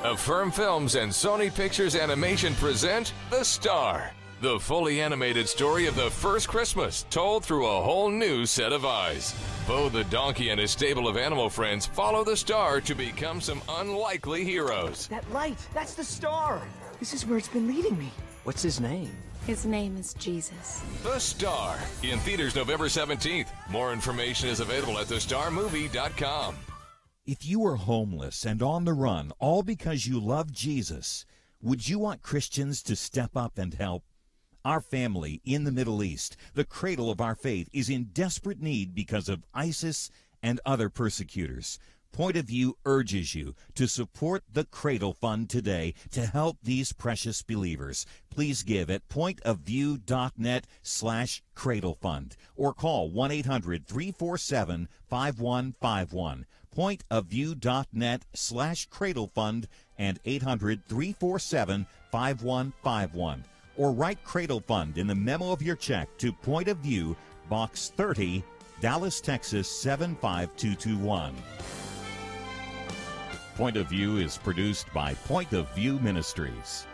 Affirm Films and Sony Pictures Animation present The Star, the fully animated story of the first Christmas told through a whole new set of eyes. Bo the donkey and his stable of animal friends follow the star to become some unlikely heroes. That light, that's the star. This is where it's been leading me. What's his name? His name is Jesus. The Star, in theaters November 17th. More information is available at thestarmovie.com. If you are homeless and on the run, all because you love Jesus, would you want Christians to step up and help? Our family in the Middle East, the cradle of our faith, is in desperate need because of ISIS and other persecutors. Point of View urges you to support the Cradle Fund today to help these precious believers. Please give at pointofview.net/Cradle Fund or call 1-800-347-5151. Pointofview.net/Cradle Fund and 800-347-5151. Or write Cradle Fund in the memo of your check to Point of View, Box 30, Dallas, Texas 75221. Point of View is produced by Point of View Ministries.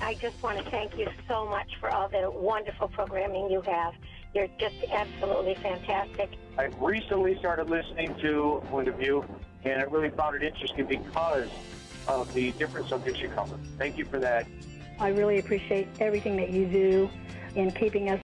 I just want to thank you so much for all the wonderful programming you have. You're just absolutely fantastic. I recently started listening to Point of View, and I really found it interesting because of the different subjects you cover. Thank you for that. I really appreciate everything that you do in keeping us